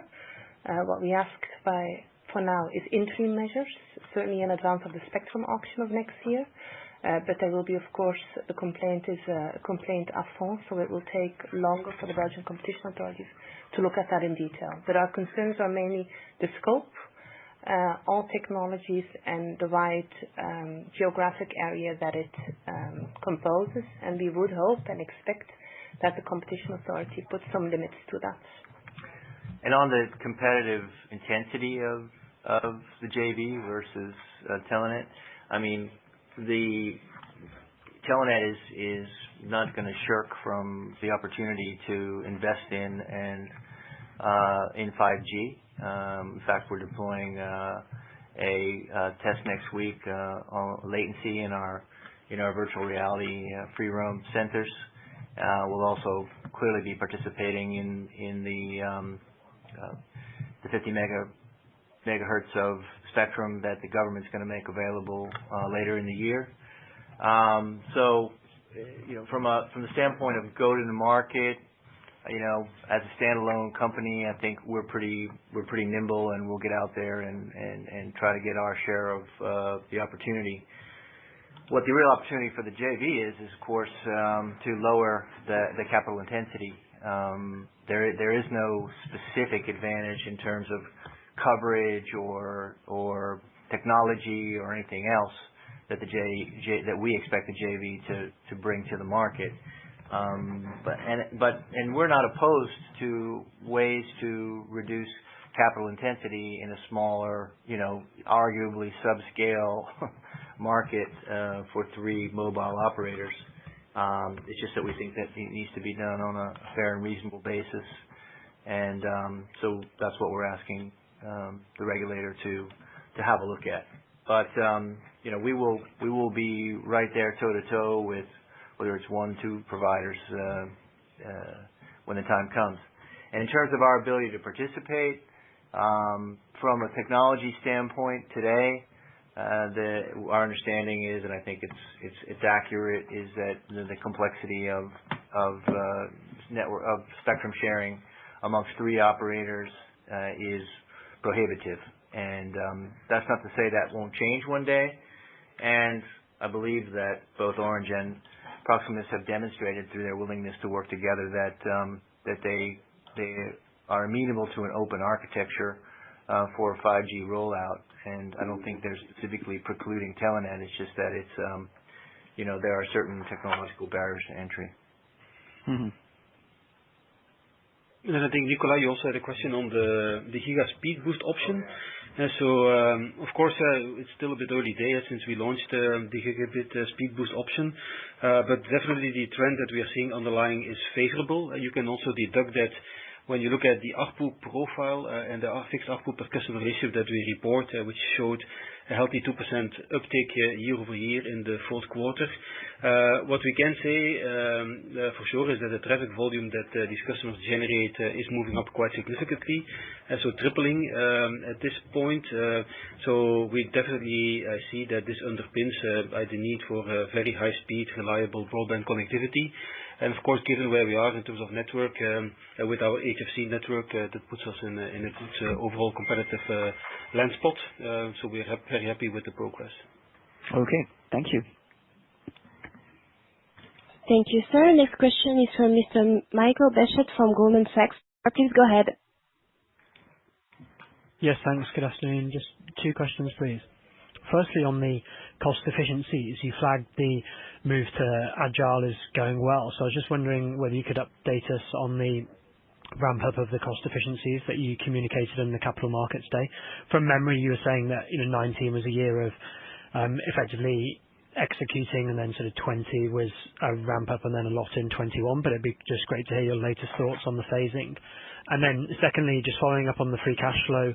What we asked for now is interim measures, certainly in advance of the spectrum auction of next year. But there will be, of course, the complaint is a complaint à fond, so it will take longer for the Belgian competition authorities to look at that in detail. But our concerns are mainly the scope, all technologies, and the wide geographic area that it composes. And we would hope and expect that the competition authority puts some limits to that. And on the competitive intensity of the JV versus Telenet, I mean, the Telenet is not going to shirk from the opportunity to invest in 5G. In fact, we're deploying a test next week on latency in our virtual reality free roam centers. We'll also clearly be participating in the 50 megahertz of spectrum that the government's going to make available later in the year. So, from the standpoint of go to the market, as a standalone company, I think we're pretty nimble, and we'll get out there and try to get our share of the opportunity. What the real opportunity for the JV is of course, to lower the capital intensity. There is no specific advantage in terms of coverage or technology or anything else that that we expect the JV to bring to the market. But we're not opposed to ways to reduce capital intensity in a smaller, arguably subscale market for three mobile operators. It's just that we think that it needs to be done on a fair and reasonable basis, and so that's what we're asking the regulator to have a look at. But we will be right there toe to toe with whether it's one, two providers when the time comes. And in terms of our ability to participate, from a technology standpoint today, Our understanding is, and I think it's accurate, is that the complexity of spectrum sharing amongst 3 operators is prohibitive, and that's not to say that won't change one day. And I believe that both Orange and Proximus have demonstrated through their willingness to work together that they are amenable to an open architecture for a 5G rollout. And I don't think they're specifically precluding Telenet. It's just that it's there are certain technological barriers to entry. Mm-hmm. And then I think, Nicola, you also had a question on the Giga Speed Boost option. Of course, it's still a bit early days since we launched the Gigabit Speed Boost option, but definitely the trend that we are seeing underlying is favorable. You can also deduct that when you look at the ARPU profile and the fixed ARPU per customer ratio that we report, which showed a healthy 2% uptake year-over-year in the fourth quarter. What we can say for sure is that the traffic volume that these customers generate is moving up quite significantly, so tripling at this point. So we definitely see that this underpins the need for very high speed, reliable broadband connectivity. And of course, given where we are in terms of network with our HFC network, that puts us in a good overall competitive land spot. So we are very happy with the progress. Okay, thank you. Thank you, sir. Next question is from Mr. Michael Beshett from Goldman Sachs. Please go ahead. Yes, thanks. Good afternoon. Just 2 questions, please. Firstly, on the cost efficiencies, you flagged the move to Agile is going well. So I was just wondering whether you could update us on the ramp up of the cost efficiencies that you communicated in the Capital Markets Day. From memory, you were saying that 19 was a year of effectively executing, and then sort of 20 was a ramp up and then a lot in 21, but it'd be just great to hear your latest thoughts on the phasing. And then secondly, just following up on the free cash flow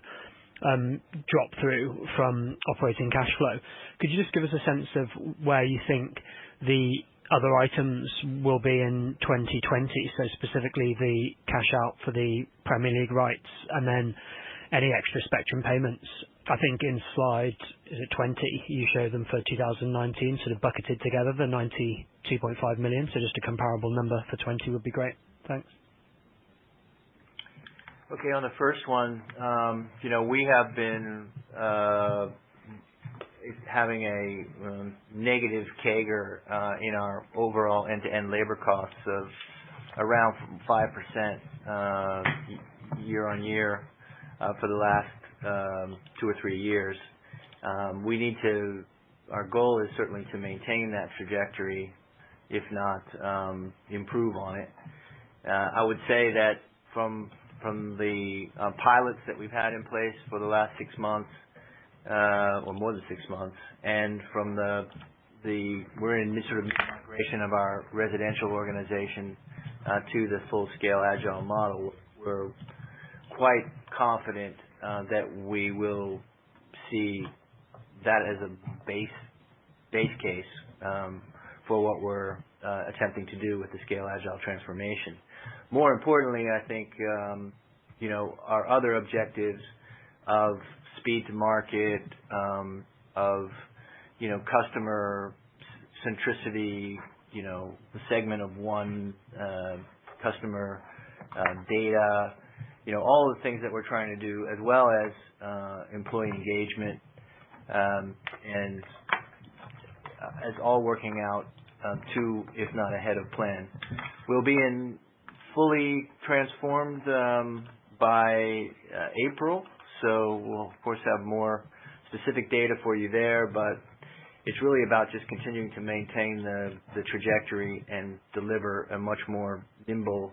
drop through from operating cash flow, could you just give us a sense of where you think the other items will be in 2020, so specifically the cash out for the Premier League rights and then any extra spectrum payments? I think in slide 20 you show them for 2019 sort of bucketed together, the 92.5 million, so just a comparable number for 20 would be great. Thanks. Okay, on the first one, we have been having a negative CAGR in our overall end-to-end labor costs of around 5% year on year for the last 2 or 3 years. Our goal is certainly to maintain that trajectory, if not improve on it. I would say that from the pilots that we've had in place for the last 6 months, or more than 6 months, and from we're in this sort of migration of our residential organization to the full-scale Agile model. We're quite confident that we will see that as a base case for what we're attempting to do with the Scale Agile transformation. More importantly, I think our other objectives of speed to market, of customer centricity, the segment of one customer data, all the things that we're trying to do, as well as employee engagement, and as all working out to, if not ahead of plan. We'll be fully transformed by April, so we'll of course have more specific data for you there, but it's really about just continuing to maintain the trajectory and deliver a much more nimble,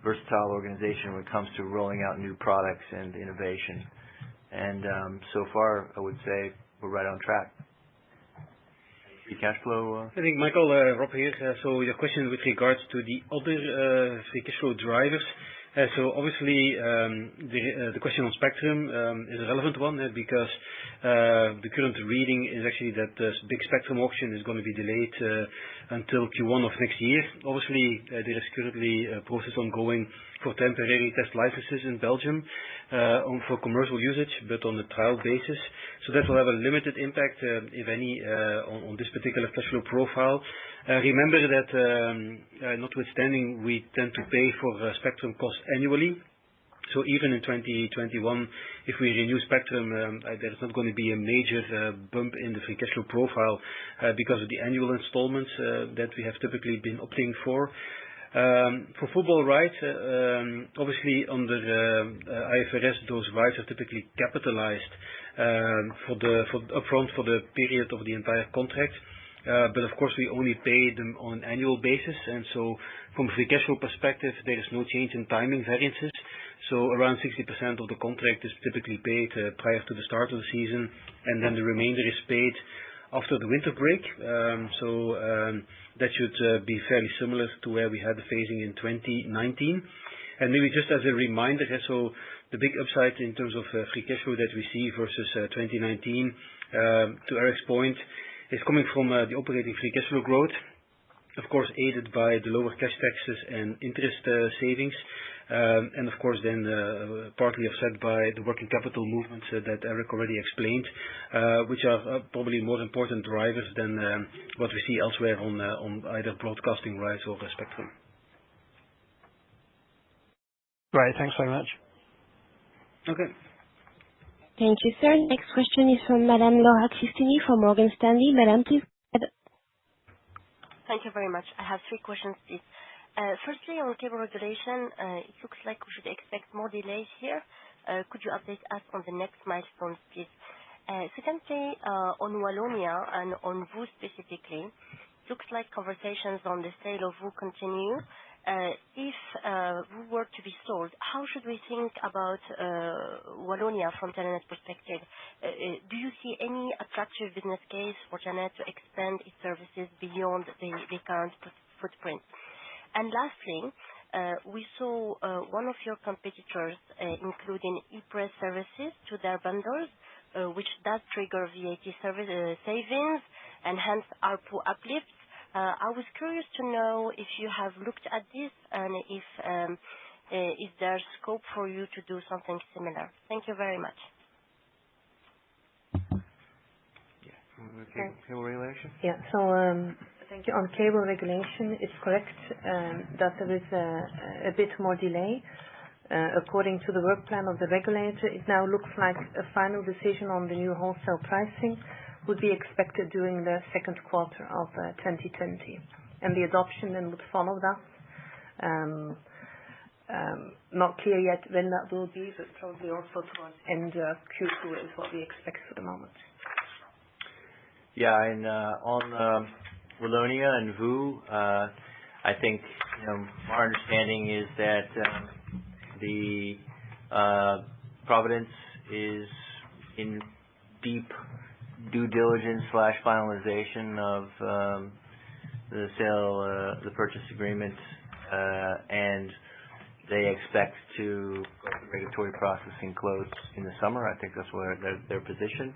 versatile organization when it comes to rolling out new products and innovation. And so far, I would say we're right on track. Free cash flow? I think, Michael, Rob here. So your question with regards to the other free cash flow drivers. So obviously the question on spectrum is a relevant one because The current reading is actually that the big spectrum auction is going to be delayed until Q1 of next year. Obviously, there is currently a process ongoing for temporary test licenses in Belgium for commercial usage, but on a trial basis. So that will have a limited impact, if any, on this particular cash flow profile. Remember that, notwithstanding, we tend to pay for spectrum costs annually. So even in 2021, if we renew spectrum, there's not going to be a major bump in the free cash flow profile because of the annual installments that we have typically been opting for. For football rights, obviously under IFRS, those rights are typically capitalized upfront for the period of the entire contract. But of course, we only pay them on an annual basis, and so from a free cash flow perspective, there is no change in timing variances. So around 60% of the contract is typically paid prior to the start of the season, and then the remainder is paid after the winter break. That should be fairly similar to where we had the phasing in 2019. And maybe just as a reminder, so the big upside in terms of free cash flow that we see versus 2019, to Eric's point, is coming from the operating free cash flow growth, of course aided by the lower cash taxes and interest savings, and of course then partly offset by the working capital movements that Eric already explained, which are probably more important drivers than what we see elsewhere on either broadcasting rights or spectrum. Great, thanks very much. Okay. Thank you, sir. Next question is from Madame Laura Cristini from Morgan Stanley. Madame, please. Thank you very much. I have 3 questions, please. Firstly, on cable regulation, it looks like we should expect more delays here. Could you update us on the next milestones, please? Secondly, on Wallonia and on VOO specifically, looks like conversations on the sale of VOO continue. If VOO were to be sold, how should we think about Wallonia from Telenet perspective? Do you see any attractive business case for Telenet to expand its services beyond the current footprint? And lastly, we saw one of your competitors including e-press services to their bundles, which does trigger VAT savings and hence ARPU uplifts. I was curious to know if you have looked at this and if there's scope for you to do something similar. Thank you very much. Cable regulation? Yeah. So thank you. On cable regulation, it's correct that there is a bit more delay. According to the work plan of the regulator, it now looks like a final decision on the new wholesale pricing would be expected during the second quarter of 2020, and the adoption then would follow that. Not clear yet when that will be, but probably also towards end Q2 is what we expect for the moment. Yeah, and on Wallonia and VOO, I think our understanding is that the Providence is in deep due diligence / finalization of the sale, the purchase agreement, and they expect to go through regulatory processing close in the summer. I think that's where their position.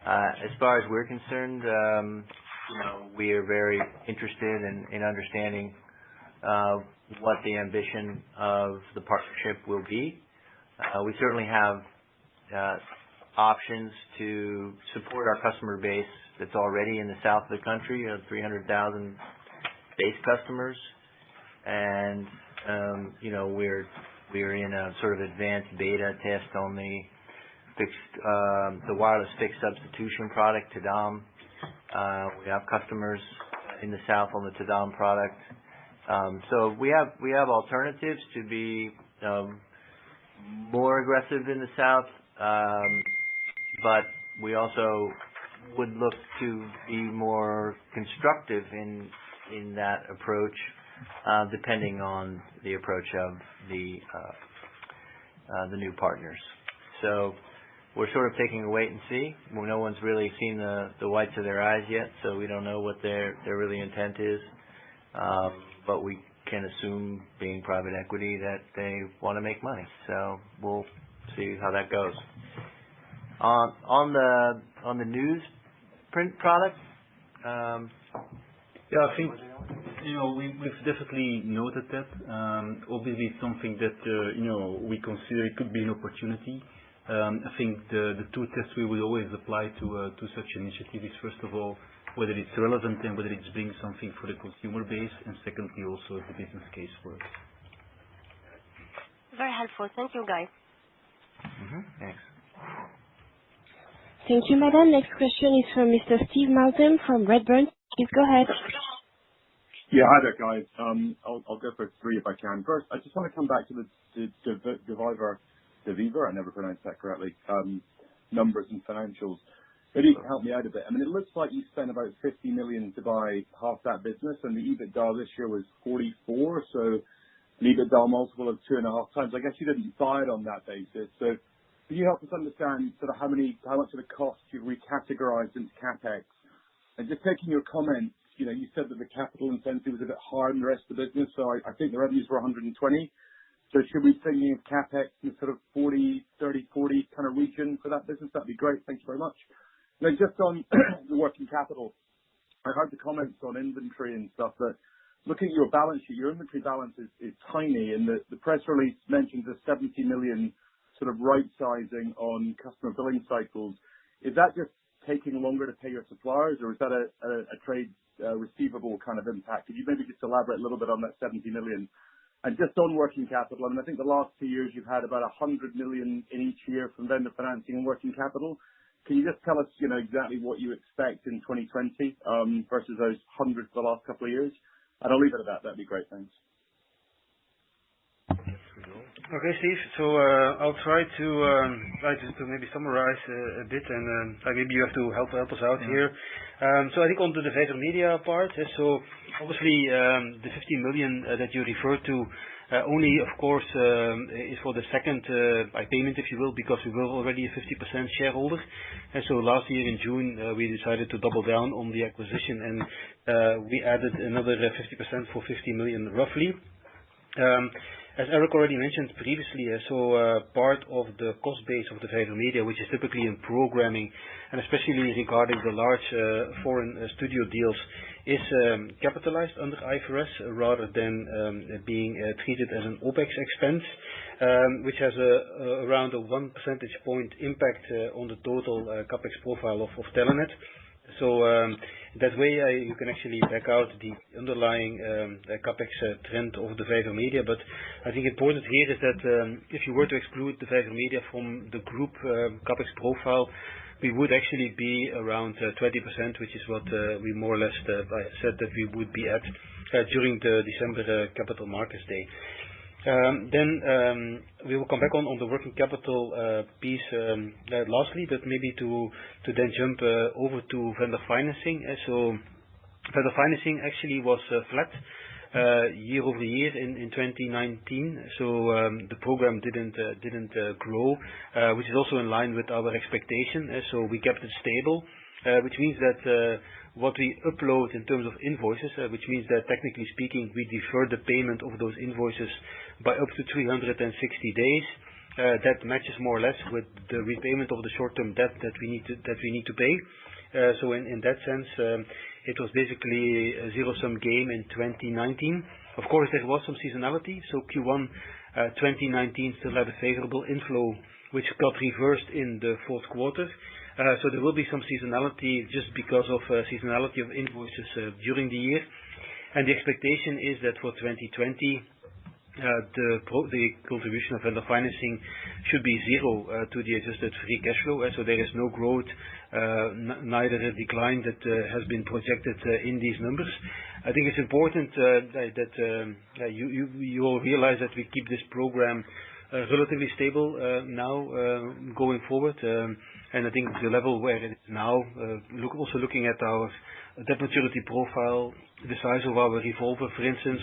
As far as we're concerned, we are very interested in understanding what the ambition of the partnership will be. We certainly have options to support our customer base that's already in the south of the country, 300,000 base customers, and we're in a sort of advanced beta test on the wireless fixed substitution product, TDAM. We have customers in the south on the TDAM product. So we have alternatives to be more aggressive in the south, but we also would look to be more constructive in that approach, depending on the approach of the new partners. So we're sort of taking a wait and see. No one's really seen the whites of their eyes yet, so we don't know what their really intent is. But we can assume, being private equity, that they want to make money. So we'll see how that goes. On the newsprint product. Yeah, I think we've definitely noted that. Obviously, it's something that we consider it could be an opportunity. I think the two tests we will always apply to such initiative is, first of all, whether it's relevant and whether it's bringing something for the consumer base, and secondly, also if the business case works. Very helpful. Thank you, guys. Thanks. Thank you, madam. Next question is from Mr. Steve Malcolm from Redburn. Please go ahead. Yeah, hi there, guys. I'll go for three if I can. First, I just want to come back to the Deviva, I never pronounced that correctly, numbers and financials. Maybe you can help me out a bit. I mean, it looks like you spent about 50 million to buy half that business, and the EBITDA this year was 44, so an EBITDA multiple of 2.5 times. I guess you didn't buy it on that basis. So can you help us understand sort of how much of the cost you've recategorized into CapEx? And just taking your comments, you said that the capital intensity was a bit higher than the rest of the business, so I think the revenues were 120. So should we be thinking of CapEx in the sort of 30, 40 kind of region for that business? That'd be great. Thank you very much. Now, just on the working capital, I heard the comments on inventory and stuff, but looking at your balance sheet, your inventory balance is tiny, and the press release mentions a 70 million sort of right sizing on customer billing cycles. Is that just taking longer to pay your suppliers, or is that a trade receivable kind of impact? Could you maybe just elaborate a little bit on that 70 million? And just on working capital, I mean, I think the last 2 years you've had about 100 million in each year from vendor financing and working capital. Can you just tell us, exactly what you expect in 2020 versus those hundreds the last couple of years? And I'll leave it at that. That'd be great. Thanks. Okay, Steve. So I'll try to maybe summarize a bit, and maybe you have to help us out here. So I think on to the Vijver Media part. So obviously the 15 million that you referred to only, of course, is for the second payment, if you will, because we were already a 50% shareholder. And so last year in June we decided to double down on the acquisition, and we added another 50% for 50 million roughly. As Eric already mentioned previously, part of the cost base of the Vijver Media, which is typically in programming, and especially regarding the large foreign studio deals, is capitalized under IFRS rather than being treated as an OPEX expense, which has around a 1 percentage point impact on the total CapEx profile of Telenet. So that way you can actually back out the underlying CapEx trend of the Vijver Media. But I think important here is that if you were to exclude the Vijver Media from the group CapEx profile, we would actually be around 20%, which is what we more or less said that we would be at during the December Capital Markets Day. Then we will come back on the working capital piece lastly, but maybe to then jump over to vendor financing. So vendor financing actually was flat year over year in 2019. So the program didn't grow, which is also in line with our expectation. So we kept it stable, which means that what we upload in terms of invoices, which means that technically speaking, we defer the payment of those invoices by up to 360 days. That matches more or less with the repayment of the short-term debt that we need to pay. So in that sense, it was basically a zero-sum game in 2019. Of course, there was some seasonality. So Q1 2019 still had a favorable inflow, which got reversed in the fourth quarter. So there will be some seasonality just because of seasonality of invoices during the year. And the expectation is that for 2020, the contribution of vendor financing should be zero to the adjusted free cash flow. So there is no growth, neither a decline that has been projected in these numbers. I think it's important that you all realize that we keep this program relatively stable now going forward. And I think the level where it is now, also looking at our debt maturity profile, the size of our revolver, for instance,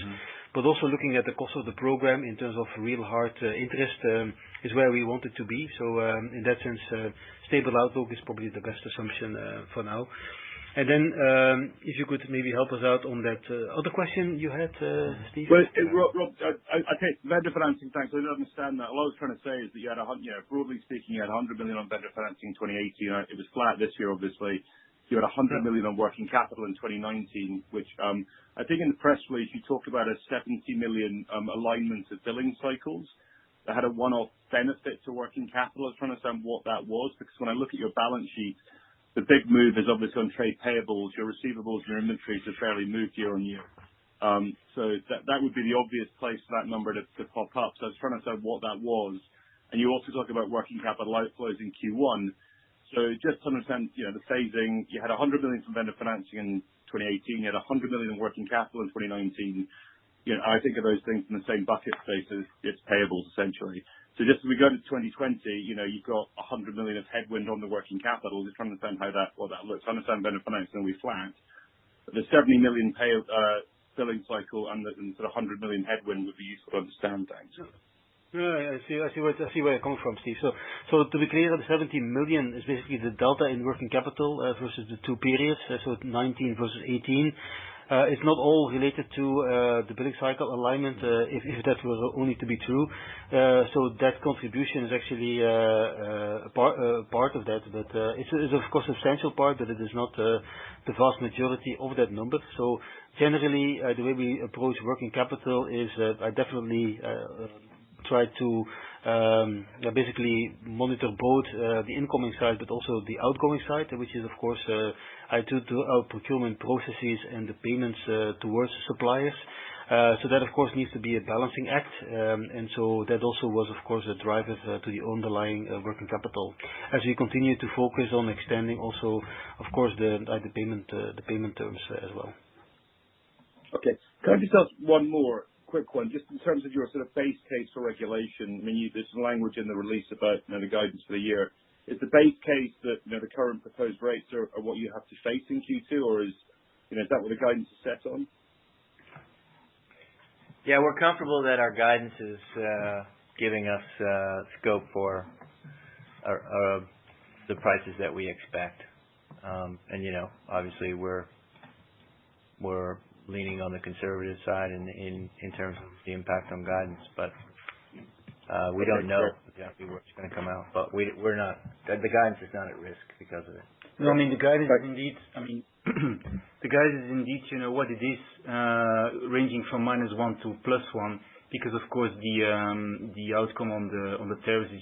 but also looking at the cost of the program in terms of real hard interest, is where we want it to be. So in that sense, stable outlook is probably the best assumption for now. And then, if you could maybe help us out on that other question you had, Steve. Well, Rob, okay, vendor financing, thanks. I didn't understand that. All I was trying to say is that you had broadly speaking, you had 100 million on vendor financing in 2018. It was flat this year, obviously. You had 100 million on working capital in 2019, which I think in the press release you talked about a 70 million alignment of billing cycles that had a one-off benefit to working capital. I was trying to understand what that was, because when I look at your balance sheet, the big move is obviously on trade payables. Your receivables and your inventories have fairly moved year on year. So that would be the obvious place for that number to pop up. So I was trying to understand what that was. And you also talk about working capital outflows in Q1. So just to understand, the phasing, you had 100 million from vendor financing in 2018. You had 100 million in working capital in 2019. I think of those things in the same bucket space as it's payables, essentially. So just as we go to 2020, you've got 100 million of headwind on the working capital. Just trying to understand what that looks. I understand vendor financing will be flat, but the 70 million billing cycle and the sort of 100 million headwind would be useful to understand. Thanks. I see where you're coming from, Steve. So to be clear, the 70 million is basically the delta in working capital versus the two periods, so 19 versus 18. It's not all related to the billing cycle alignment, if that were only to be true. So that contribution is actually a part of that, but it's of course a substantial part, but it is not the vast majority of that number. So generally, the way we approach working capital is I definitely try to basically monitor both the incoming side but also the outgoing side, which is of course I do our procurement processes and the payments towards suppliers. So that of course needs to be a balancing act, and so that also was of course a driver to the underlying working capital as we continue to focus on extending also of course the payment terms as well. Okay, can I just ask one more quick one, just in terms of your sort of base case for regulation? I mean, there's some language in the release about the guidance for the year. Is the base case that the current proposed rates are what you have to face in Q2, or is that what the guidance is set on? Yeah, we're comfortable that our guidance is giving us scope for the prices that we expect, and obviously we're leaning on the conservative side in terms of the impact on guidance, but we don't know exactly where it's going to come out. But we're not. The guidance is not at risk because of it. No, I mean the guidance is indeed. The guidance is indeed. What it is, ranging from -1 to +1, because of course the outcome on the tariffs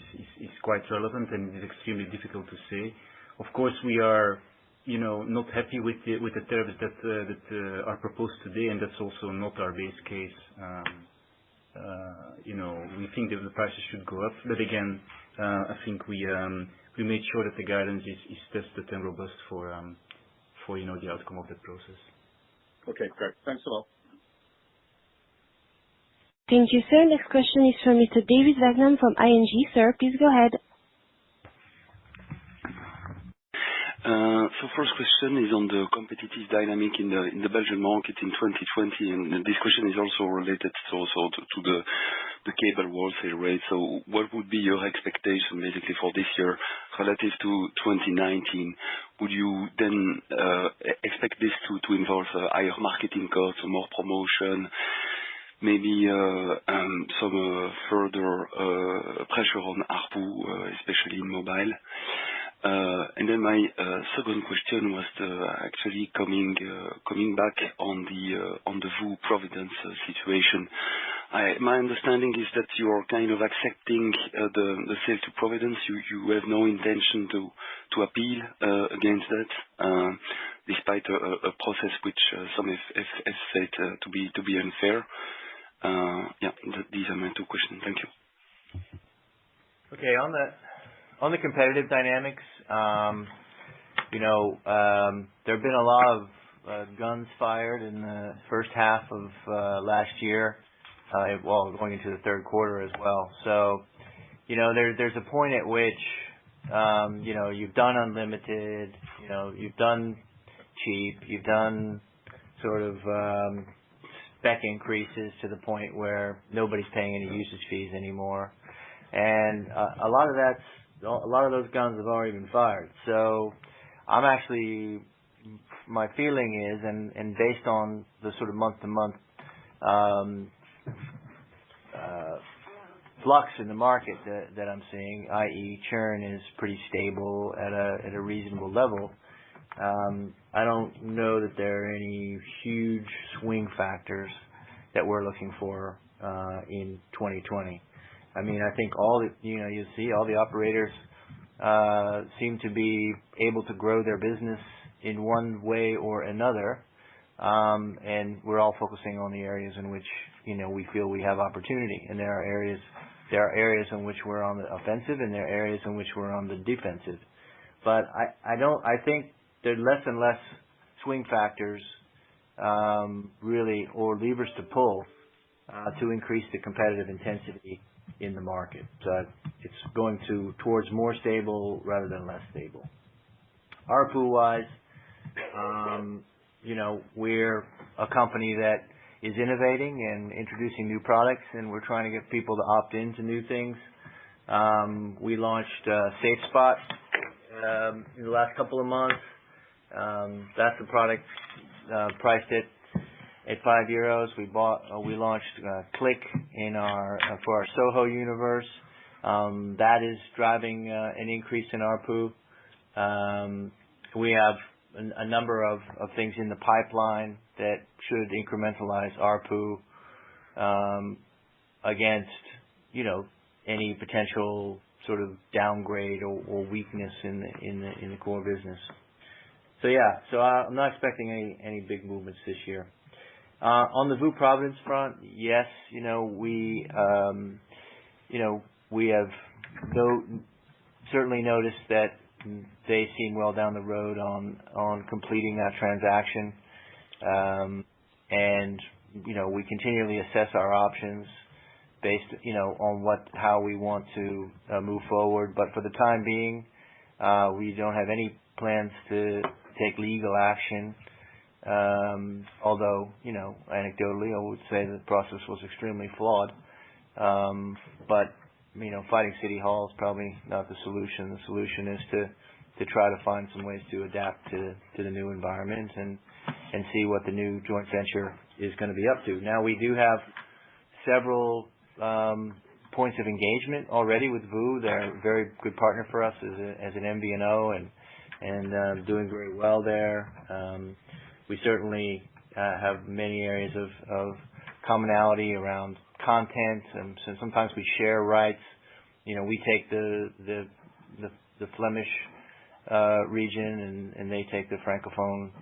is quite relevant and it is extremely difficult to say. Of course, we are not happy with the tariffs that are proposed today, and that's also not our base case. We think that the prices should go up, but again, I think we made sure that the guidance is tested and robust for the outcome of that process. Okay, great. Thanks a lot. Thank you, sir. Next question is from Mr. David Vagman from ING. Sir, please go ahead. So first question is on the competitive dynamic in the Belgian market in 2020, and this question is also related also to the cable wholesale rate. So what would be your expectation basically for this year relative to 2019? Would you then expect this to involve higher marketing costs, more promotion, maybe some further pressure on ARPU, especially in mobile? And then my second question was actually coming back on the VOO Providence situation. My understanding is that you are kind of accepting the sale to Providence. You have no intention to appeal against that, despite a process which some have said to be unfair. These are my two questions. Thank you. Okay, on the competitive dynamics, there have been a lot of guns fired in the first half of last year, going into the third quarter as well. So, there's a point at which, you've done unlimited, you've done cheap, you've done sort of spec increases to the point where nobody's paying any usage fees anymore, and a lot of those guns have already been fired. So I'm actually my feeling is, and based on the sort of month-to-month flux in the market that I'm seeing, i.e. churn is pretty stable at a reasonable level. I don't know that there are any huge swing factors that we're looking for in 2020. I mean, I think you see all the operators seem to be able to grow their business in one way or another, and we're all focusing on the areas in which we feel we have opportunity, and there are areas in which we're on the offensive, and there are areas in which we're on the defensive. But I think there are less and less swing factors, really, or levers to pull to increase the competitive intensity in the market. So it's going towards more stable rather than less stable. ARPU-wise, we're a company that is innovating and introducing new products, and we're trying to get people to opt into new things. We launched SafeSpot in the last couple of months. That's a product priced at €5. We launched Click for our Soho universe. That is driving an increase in ARPU. We have a number of things in the pipeline that should incrementalize ARPU against any potential sort of downgrade or weakness in the core business. So I'm not expecting any big movements this year. On the VU Providence front, yes, we have certainly noticed that they seem well down the road on completing that transaction, and we continually assess our options based on how we want to move forward. But for the time being, we don't have any plans to take legal action. Although, anecdotally, I would say the process was extremely flawed. But, fighting City Hall is probably not the solution. The solution is to try to find some ways to adapt to the new environment and see what the new joint venture is going to be up to. Now, we do have several points of engagement already with VU. They're a very good partner for us as an MVNO and doing very well there. We certainly have many areas of commonality around content, and so sometimes we share rights. We take the Flemish region, and they take the Francophone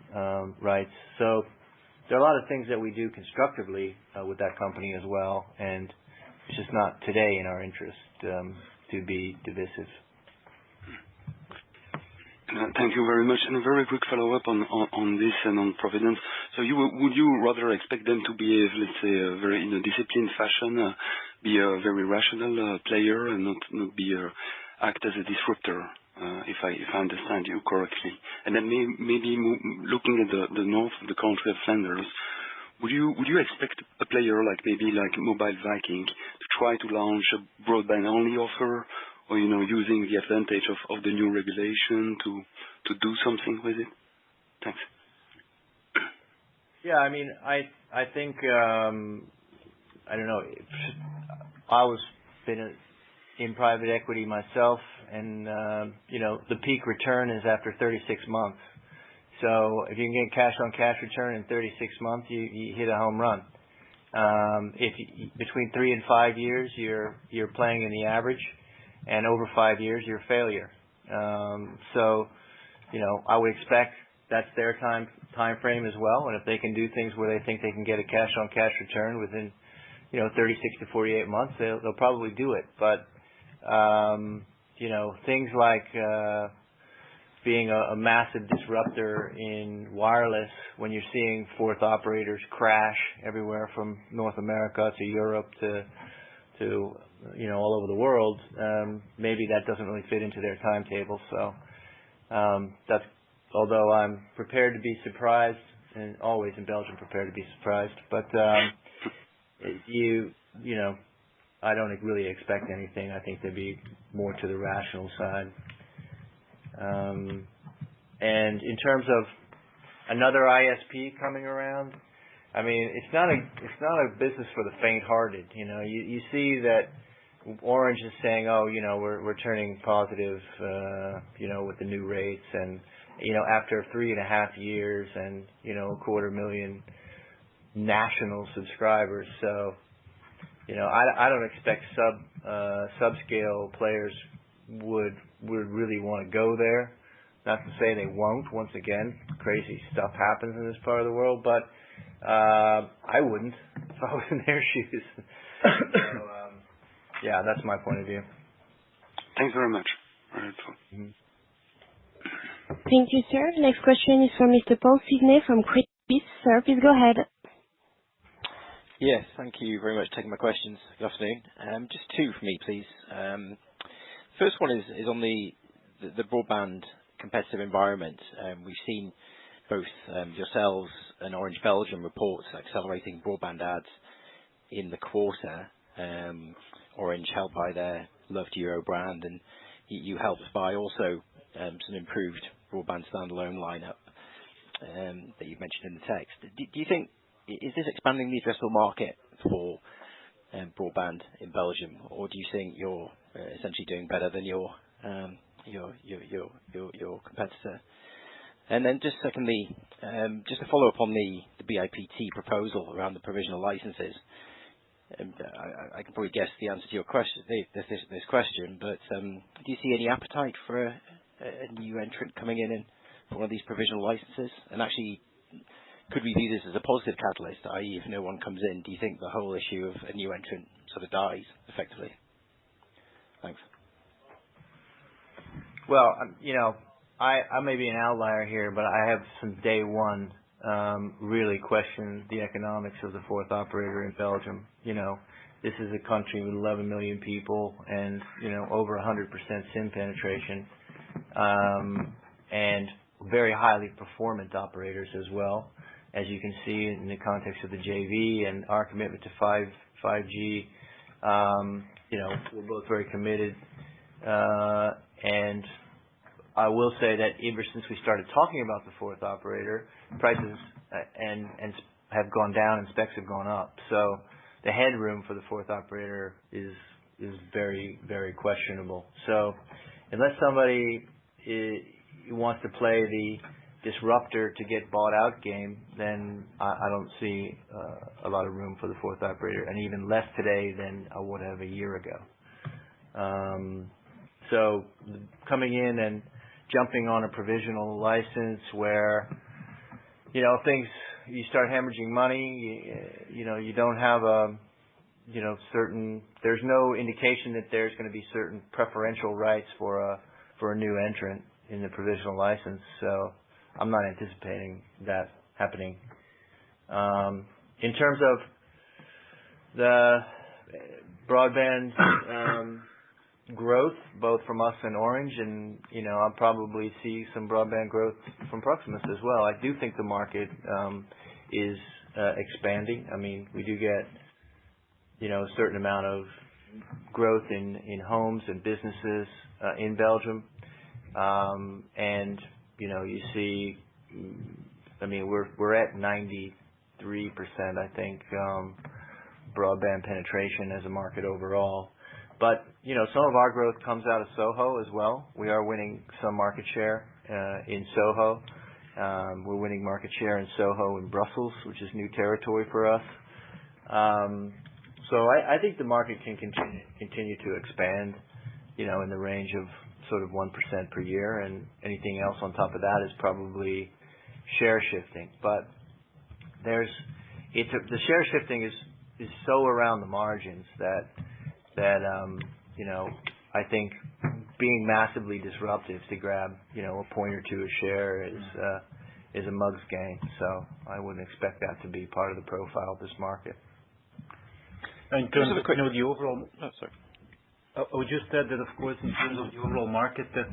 rights. So there are a lot of things that we do constructively with that company as well, and it's just not today in our interest to be divisive. Thank you very much. And a very quick follow-up on this and on Providence. So would you rather expect them to behave, let's say, very in a disciplined fashion, be a very rational player and not be act as a disruptor, if I understand you correctly? And then maybe looking at the north of the country of Flanders, would you expect a player like Mobile Viking to try to launch a broadband-only offer, or using the advantage of the new regulation to do something with it? Thanks. Yeah, I think I don't know. I was been in private equity myself, and the peak return is after 36 months. So if you can get cash on cash return in 36 months, you hit a home run. Between 3 and 5 years, you're playing in the average. And over 5 years, you're a failure. So, I would expect that's their time frame as well. And if they can do things where they think they can get a cash on cash return within, 36 to 48 months, they'll probably do it. But, things like being a massive disruptor in wireless, when you're seeing fourth operators crash everywhere from North America to Europe to all over the world, maybe that doesn't really fit into their timetable. So that's, although I'm prepared to be surprised, and always in Belgium prepared to be surprised, but I don't really expect anything. I think they'd be more to the rational side. And in terms of another ISP coming around. I mean, it's not a business for the faint-hearted. You see that Orange is saying, we're turning positive, with the new rates, and after 3.5 years and 250,000 national subscribers. So, I don't expect subscale players would really want to go there. Not to say they won't. Once again, crazy stuff happens in this part of the world, but I wouldn't if I was in their shoes. So, yeah, that's my point of view. Thanks very much. Very helpful. Thank you, sir. Next question is from Mr. Paul Sidney from Credit Suisse. Sir, please go ahead. Yes, thank you very much for taking my questions. Good afternoon. Just two for me, please. First one is on the broadband competitive environment. We've seen both yourselves and Orange Belgium reports accelerating broadband ads in the quarter. Orange helped by their Love to Euro brand, and you helped by also some improved broadband standalone lineup that you've mentioned in the text. Do you think, is this expanding the addressable market for broadband in Belgium, or do you think you're essentially doing better than your competitor? And then just secondly, just to follow up on the BIPT proposal around the provisional licenses. I can probably guess the answer to your question, this question, but do you see any appetite for a new entrant coming in for one of these provisional licenses? And actually, could we view this as a positive catalyst, i.e., if no one comes in, do you think the whole issue of a new entrant sort of dies effectively? Thanks. Well, I may be an outlier here, but I have since day one really questioned the economics of the fourth operator in Belgium. This is a country with 11 million people and over 100% SIM penetration, and very highly performant operators as well, as you can see in the context of the JV and our commitment to 5G. We're both very committed, and I will say that ever since we started talking about the fourth operator, prices and have gone down and specs have gone up. So the headroom for the fourth operator is very, very questionable. So unless somebody wants to play the disruptor to get bought out game, then I don't see a lot of room for the fourth operator, and even less today than I would have a year ago. So coming in and jumping on a provisional license where, you start hemorrhaging money, you don't have there's no indication that there's going to be certain preferential rights for a new entrant in the provisional license. So I'm not anticipating that happening. In terms of the broadband growth, both from us and Orange, and I'll probably see some broadband growth from Proximus as well. I do think the market is expanding. I mean, we do get a certain amount of growth in homes and businesses in Belgium, and you see, I mean, we're at 93%, I think, broadband penetration as a market overall. But, some of our growth comes out of SOHO as well. We are winning some market share in SOHO. We're winning market share in SOHO in Brussels, which is new territory for us. So I think the market can continue to expand, in the range of sort of 1% per year, and anything else on top of that is probably share shifting. But the share shifting is so around the margins that I think being massively disruptive to grab a point or two a share is a mug's game. So I wouldn't expect that to be part of the profile of this market. In terms of the overall, I would just add that, of course, in terms of the overall market, that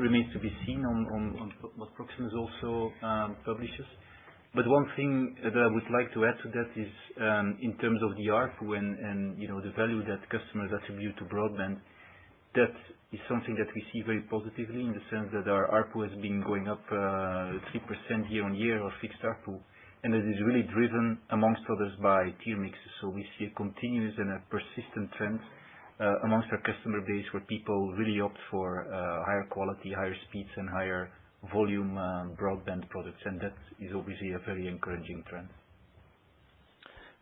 remains to be seen on what Proximus also publishes. But one thing that I would like to add to that is in terms of the ARPU and the value that customers attribute to broadband, that is something that we see very positively in the sense that our ARPU has been going up 3% year-on-year, or fixed ARPU, and it is really driven, amongst others, by tier mixes. So we see a continuous and a persistent trend amongst our customer base where people really opt for higher quality, higher speeds, and higher volume broadband products, and that is obviously a very encouraging trend.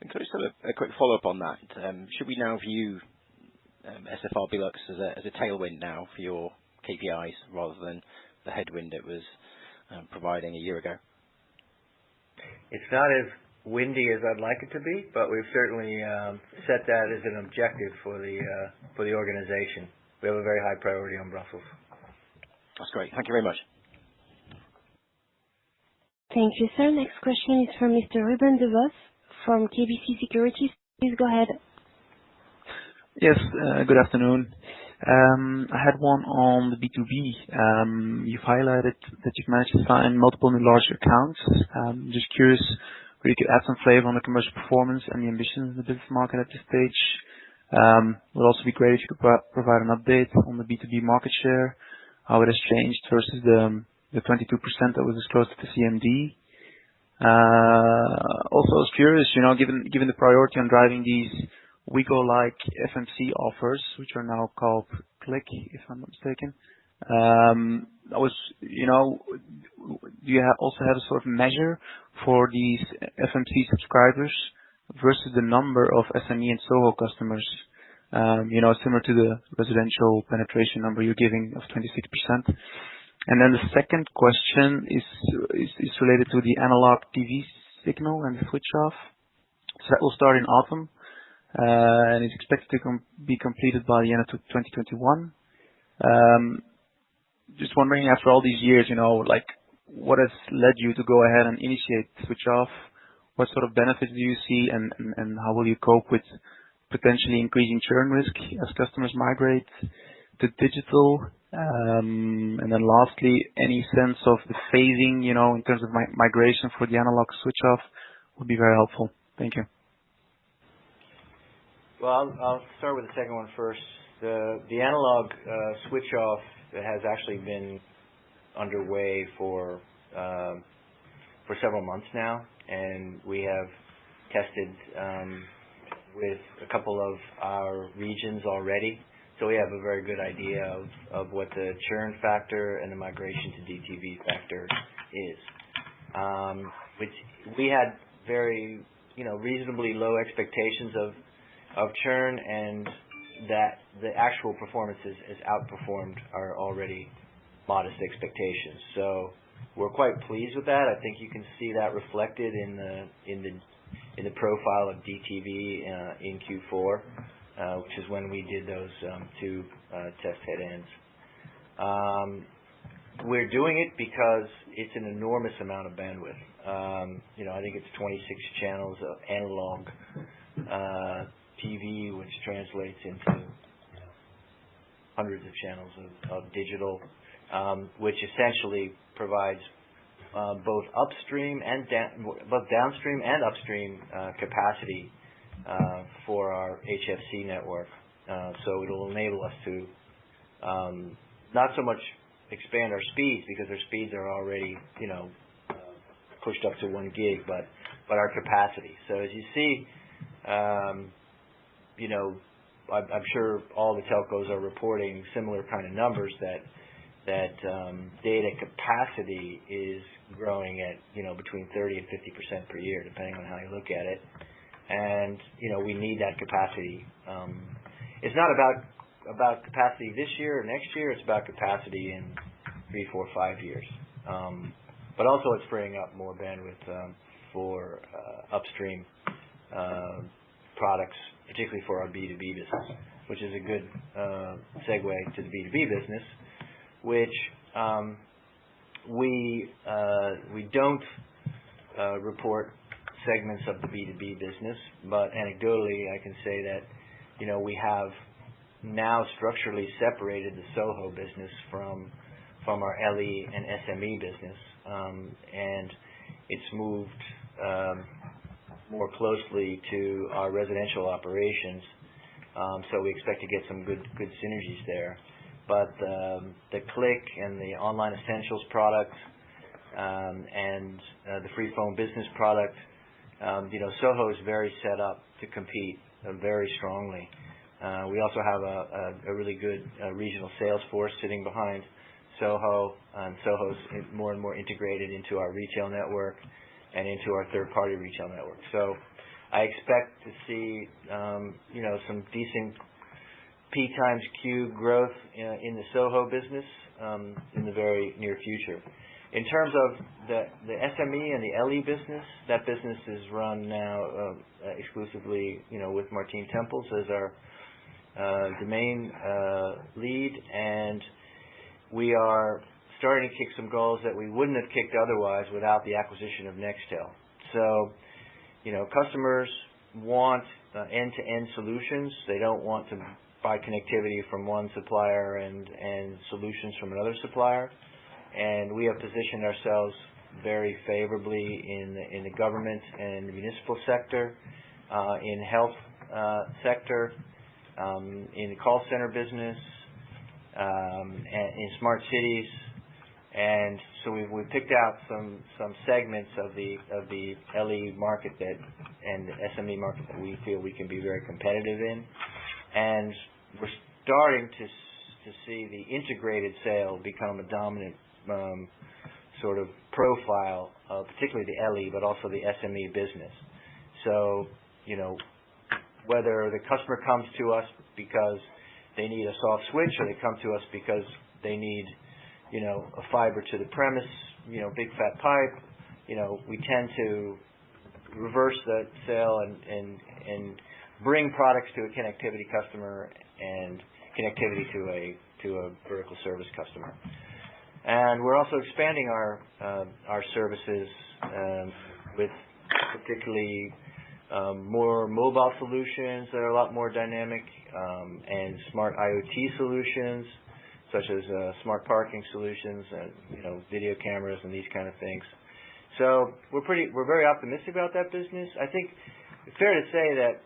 And could I just have a quick follow-up on that? Should we now view SFR Belux as a tailwind now for your KPIs rather than the headwind it was providing a year ago? It's not as windy as I'd like it to be, but we've certainly set that as an objective for the organization. We have a very high priority on Brussels. That's great. Thank you very much. Thank you, sir. Next question is from Mr. Ruben De Vos from KBC Securities. Please go ahead. Yes, good afternoon. I had one on the B2B. You've highlighted that you've managed to sign multiple new large accounts. Just curious whether you could add some flavor on the commercial performance and the ambitions in the business market at this stage. Would also be great if you could provide an update on the B2B market share, how it has changed versus the 22% that was disclosed at the CMD. Also, I was curious, given the priority on driving these Wigo-like FMC offers, which are now called Click, if I'm not mistaken. Do you also have a sort of measure for these FMC subscribers versus the number of SME and SOHO customers? Similar to the residential penetration number you're giving of 26%. And then the second question is related to the analog TV signal and the switch off. So that will start in autumn, and is expected to be completed by the end of 2021. Just wondering, after all these years, what has led you to go ahead and initiate the switch off? What sort of benefits do you see, and how will you cope with potentially increasing churn risk as customers migrate to digital? And then lastly, any sense of the phasing, in terms of migration for the analog switch off would be very helpful. Thank you. Well, I'll start with the second one first. The analog switch off has actually been underway for several months now, and we have tested with a couple of our regions already. So we have a very good idea of what the churn factor and the migration to DTV factor is. Which we had very, reasonably low expectations of churn, and that the actual performance has outperformed our already modest expectations. So we're quite pleased with that. I think you can see that reflected in the profile of DTV in Q4. Which is when we did those two test head-ends. We're doing it because it's an enormous amount of bandwidth. I think it's 26 channels of analog TV, which translates into hundreds of channels of digital, which essentially provides both downstream and upstream capacity for our HFC network. So it'll enable us to not so much expand our speeds, because our speeds are already pushed up to 1 gig, but our capacity. So as you see, I'm sure all the telcos are reporting similar kind of numbers that data capacity is growing at between 30 and 50% per year, depending on how you look at it. And we need that capacity. It's not about capacity this year or next year. It's about capacity in 3, 4, 5 years. But also it's freeing up more bandwidth for upstream products, particularly for our B2B business, which is a good segue to the B2B business, which we don't report segments of the B2B business, but anecdotally I can say that we have now structurally separated the SOHO business from our LE and SME business, and it's moved more closely to our residential operations. So we expect to get some good synergies there. but the Click and the Online Essentials product and the free phone business product, Soho is very set up to compete very strongly. We also have a really good regional sales force sitting behind Soho, and Soho's more and more integrated into our retail network and into our third-party retail network. So I expect to see, some decent P times Q growth in the Soho business in the very near future. In terms of the SME and the LE business, that business is run now exclusively, with Martine Tempels as our domain lead, and we are starting to kick some goals that we wouldn't have kicked otherwise without the acquisition of Nextel. So, customers want end-to-end solutions. They don't want to buy connectivity from one supplier and solutions from another supplier. And we have positioned ourselves very favorably in the government and the municipal sector, in health sector, in the call center business, and in smart cities. And so we picked out some segments of the LE market and the SME market that we feel we can be very competitive in. And we're starting to see the integrated sale become a dominant sort of profile of particularly the LE, but also the SME business. So, whether the customer comes to us because they need a soft switch, or they come to us because they need, a fiber to the premise, big fat pipe, we tend to reverse that sale and bring products to a connectivity customer and connectivity to a vertical service customer. And we're also expanding our services with particularly more mobile solutions that are a lot more dynamic, and smart IoT solutions such as smart parking solutions and video cameras and these kind of things. So we're very optimistic about that business. I think it's fair to say that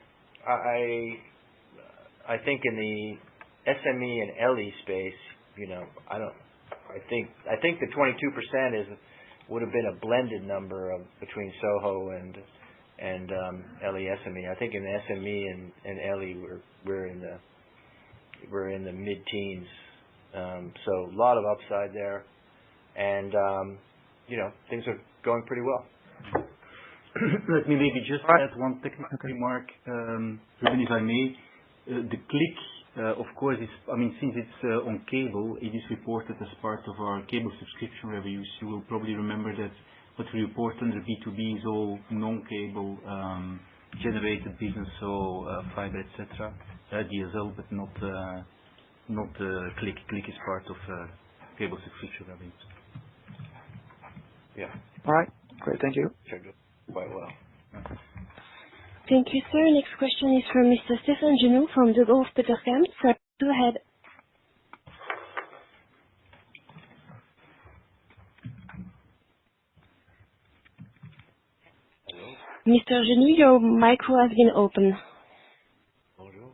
I think in the SME and LE space, I think the 22% would have been a blended number between Soho and LE SME. I think in the SME and LE we're in the mid-teens. So a lot of upside there, and things are going pretty well. Let me maybe just add one technical remark, Ruben, if I may. The Click, of course, since it's on cable, it is reported as part of our cable subscription revenues. You will probably remember that what we report under B2B is all non-cable generated business, so fiber, etc., DSL, but not Click. Click is part of cable subscription revenues. Yeah. All right. Great. Thank you. Checked it quite well. Thank you, sir. Next question is from Mr. Stefan Genoux from Degroof Petercam. Sir, go ahead. Mr. Genoux, your micro has been opened. Bonjour.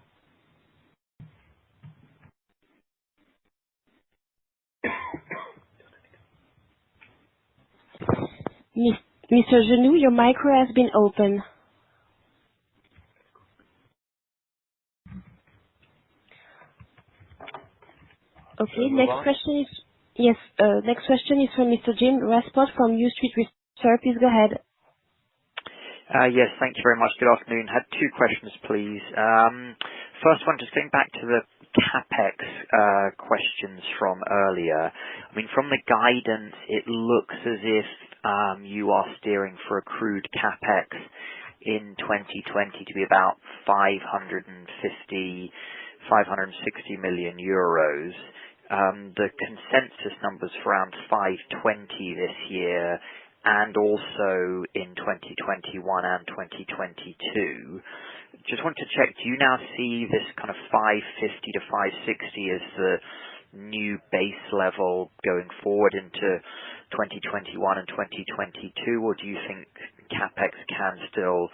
Mr. Genoux, your micro has been opened. Okay, next question is from Mr. Jim Rasport from New Street Research. Please go ahead. Yes, thank you very much. Good afternoon. Had two questions, please. First one, just going back to the CapEx questions from earlier. From the guidance, it looks as if you are steering for accrued CapEx in 2020 to be about 560 million euros. The consensus numbers for around 520 this year, and also in 2021 and 2022. Just wanted to check, do you now see this kind of 550 to 560 as the new base level going forward into 2021 and 2022, or do you think CapEx can still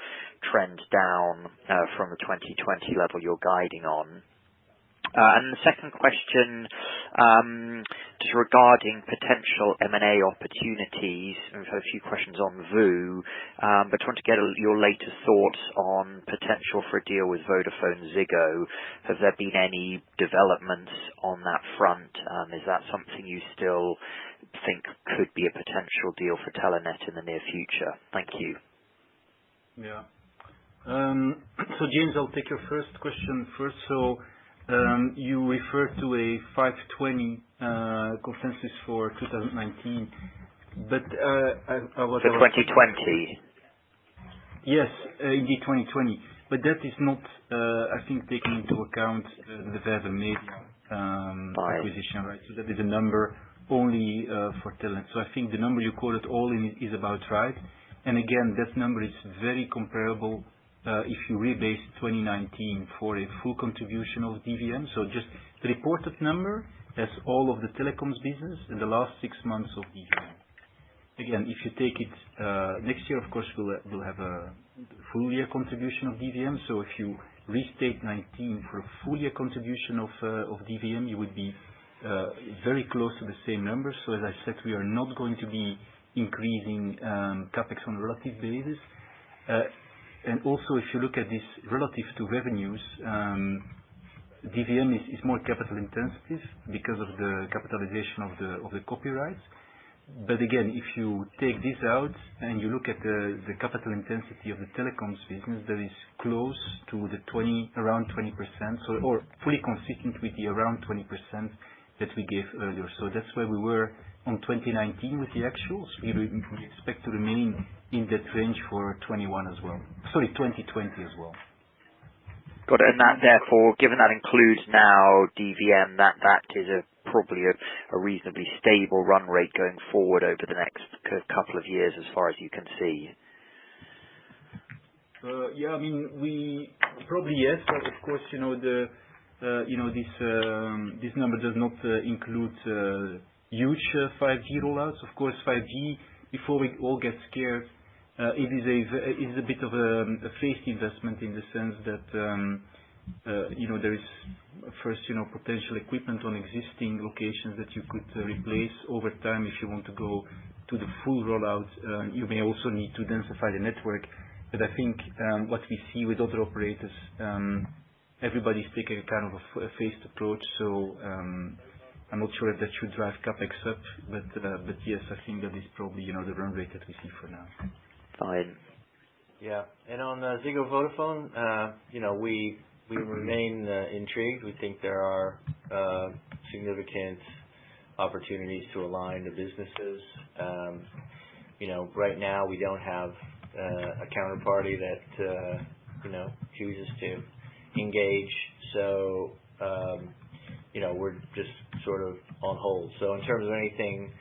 trend down from the 2020 level you're guiding on? And the second question, just regarding potential M&A opportunities. We've had a few questions on VOO, but trying to get your latest thoughts on potential for a deal with VodafoneZiggo. Have there been any developments on that front? Is that something you still think could be a potential deal for Telenet in the near future? Thank you. Yeah. So James, I'll take your first question first. So you referred to a 520 consensus for 2019, but I was... For 2020? Yes, indeed 2020. But that is not, I think, taking into account the Verve Media acquisition, right? So that is a number only for Telenet. So I think the number you quoted all in is about right. And again, that number is very comparable if you rebase 2019 for a full contribution of DVM. So just the reported number has all of the telecoms business in the last 6 months of DVM. Again, if you take it next year, of course, we'll have a full year contribution of DVM. So if you restate 19 for a full year contribution of DVM, you would be very close to the same numbers. So as I said, we are not going to be increasing capex on a relative basis. And also, if you look at this relative to revenues, DVM is more capital intensive because of the capitalization of the copyrights. But again, if you take this out and you look at the capital intensity of the telecoms business, that is close to the around 20%, so, or fully consistent with the around 20% that we gave earlier. So that's where we were on 2019 with the actuals. We expect to remain in that range for 21 as well. Sorry, 2020 as well. Got it. And that, therefore, given that includes now DVM, that is probably a reasonably stable run rate going forward over the next couple of years, as far as you can see. Yeah, I mean, we probably yes. Of course, this number does not include huge 5G rollouts. Of course, 5G, before we all get scared, it is a bit of a phased investment in the sense that there is first potential equipment on existing locations that you could replace over time if you want to go to the full rollout. You may also need to densify the network. But I think what we see with other operators, everybody's taking a kind of a phased approach. So I'm not sure if that should drive capex up, but yes, I think that is probably the run rate that we see for now. Fine. Yeah, and on Ziggo Vodafone, we remain intrigued. We think there are significant opportunities to align the businesses. Right now we don't have a counterparty that chooses to engage. So we're just sort of on hold. So in terms of anything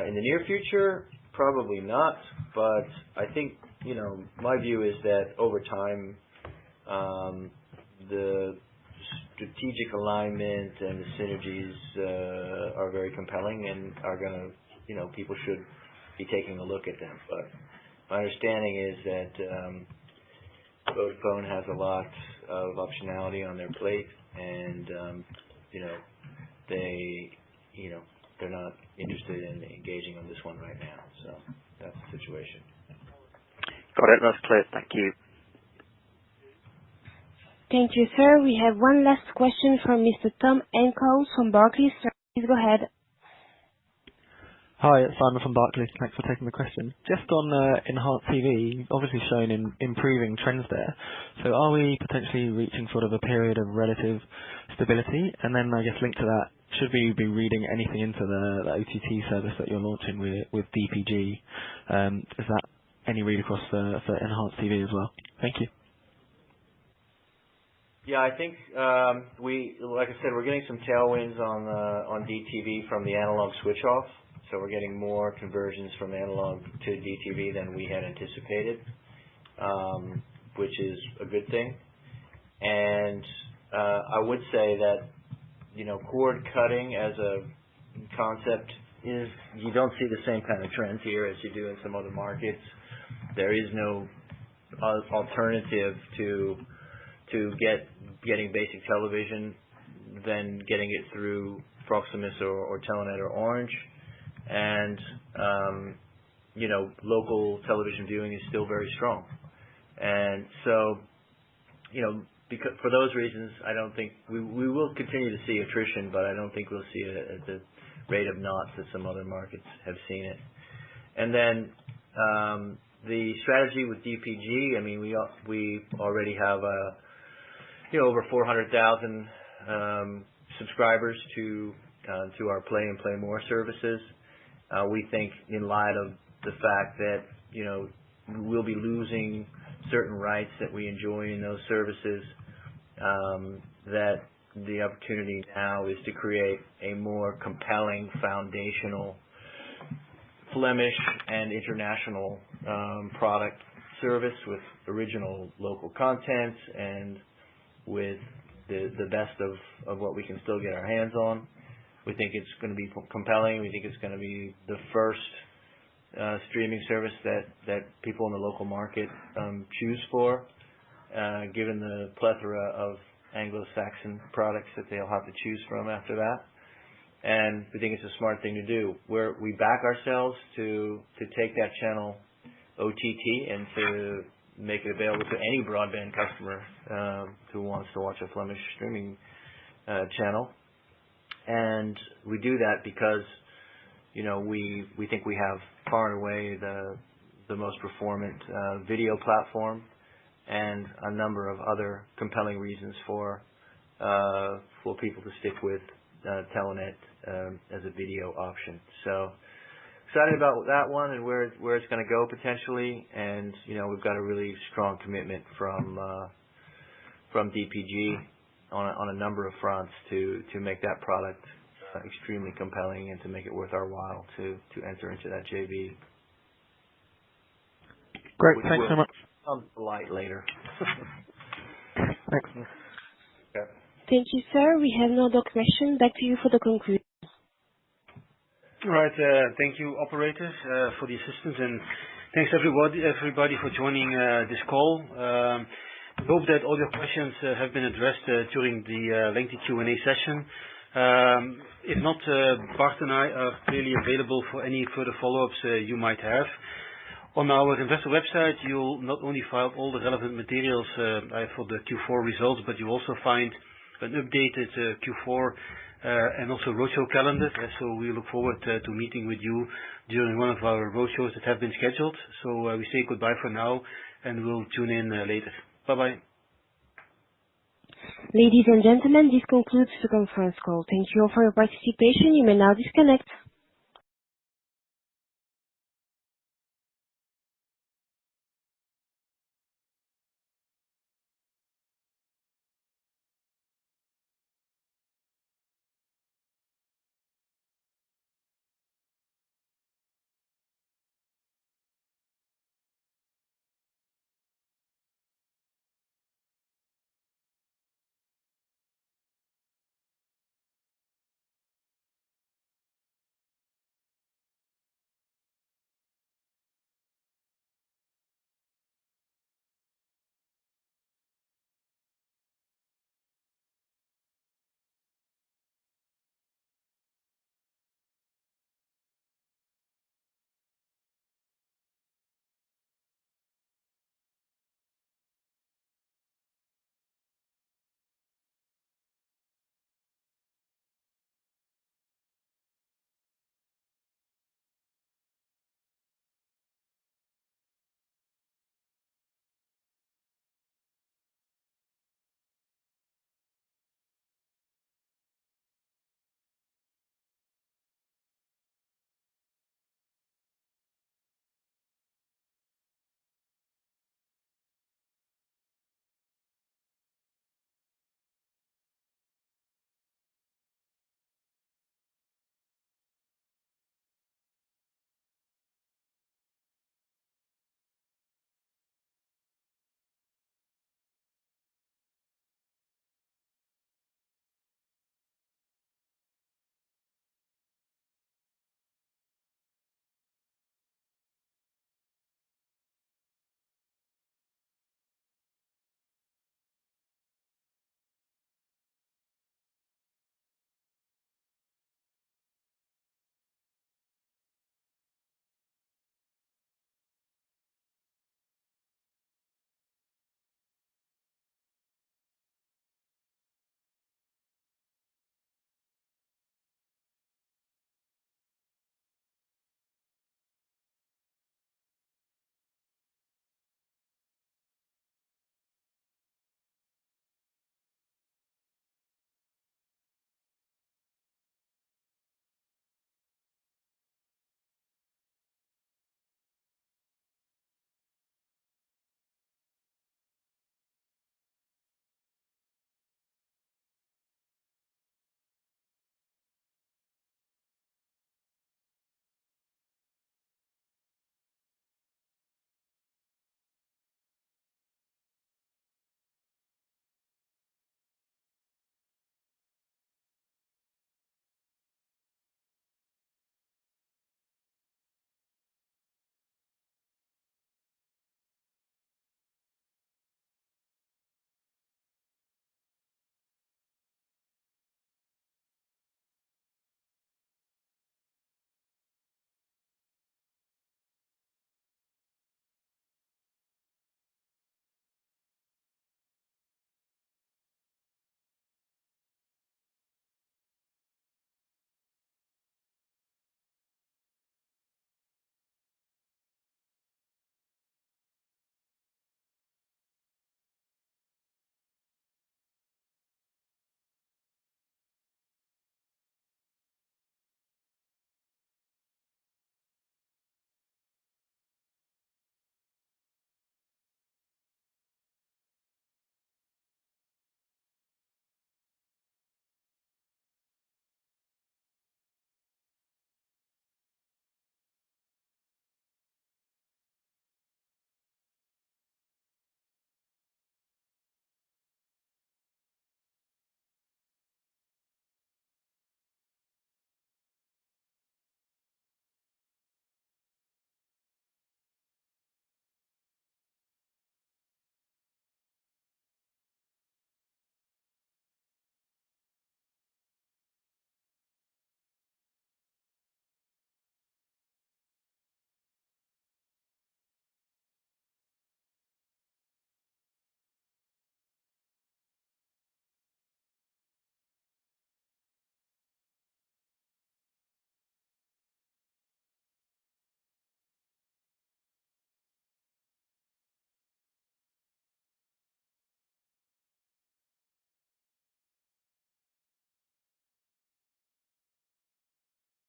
in the near future, probably not. But I think my view is that over time, the strategic alignment and the synergies are very compelling and are going to, people should be taking a look at them. But my understanding is that Vodafone has a lot of optionality on their plate, and they're not interested in engaging on this one right now. So that's the situation. Got it. That's clear. Thank you. Thank you, sir. We have one last question from Mr. Tom Enkel from Barclays. Sir, please go ahead. Hi, it's Simon from Barclays. Thanks for taking the question. Just on Enhanced TV, obviously showing improving trends there. So are we potentially reaching sort of a period of relative stability? And then I guess linked to that, should we be reading anything into the OTT service that you're launching with DPG? Is that any read across for Enhanced TV as well? Thank you. Yeah, I think like I said, we're getting some tailwinds on DTV from the analog switch off. So we're getting more conversions from analog to DTV than we had anticipated, which is a good thing. And I would say that cord cutting as a concept you don't see the same kind of trends here as you do in some other markets. There is no alternative to getting basic television than getting it through Proximus or Telenet or Orange. And local television viewing is still very strong. And so, because for those reasons, I don't think we will continue to see attrition, but I don't think we'll see it at the rate of knots that some other markets have seen it. And then the strategy with DPG, I mean, we already have over 400,000 subscribers to our Play and Play More services. We think, in light of the fact that we'll be losing certain rights that we enjoy in those services, that the opportunity now is to create a more compelling foundational Flemish and international product service with original local content and with the best of what we can still get our hands on. We think it's going to be compelling. We think it's going to be the first streaming service that people in the local market choose for, given the plethora of Anglo-Saxon products that they'll have to choose from after that. And we think it's a smart thing to do. We back ourselves to take that channel OTT and to make it available to any broadband customer who wants to watch a Flemish streaming channel. And we do that because we think we have far and away the most performant video platform, and a number of other compelling reasons for people to stick with Telenet as a video option. So excited about that one and where it's going to go potentially. And we've got a really strong commitment from DPG on a number of fronts to make that product extremely compelling and to make it worth our while to enter into that JV. Great, thanks so much. Come to light later. Thanks. Okay. Thank you, sir. We have no other question. Back to you for the conclusion. All right. Thank you, operators, for the assistance, and thanks everybody for joining this call. I hope that all your questions have been addressed during the lengthy Q&A session. If not, Bart and I are clearly available for any further follow-ups you might have. On our investor website, you'll not only find all the relevant materials for the Q4 results, but you'll also find an updated Q4 and also roadshow calendar. So we look forward to meeting with you during one of our roadshows that have been scheduled. So we say goodbye for now, and we'll tune in later. Bye-bye. Ladies and gentlemen, this concludes the conference call. Thank you all for your participation. You may now disconnect.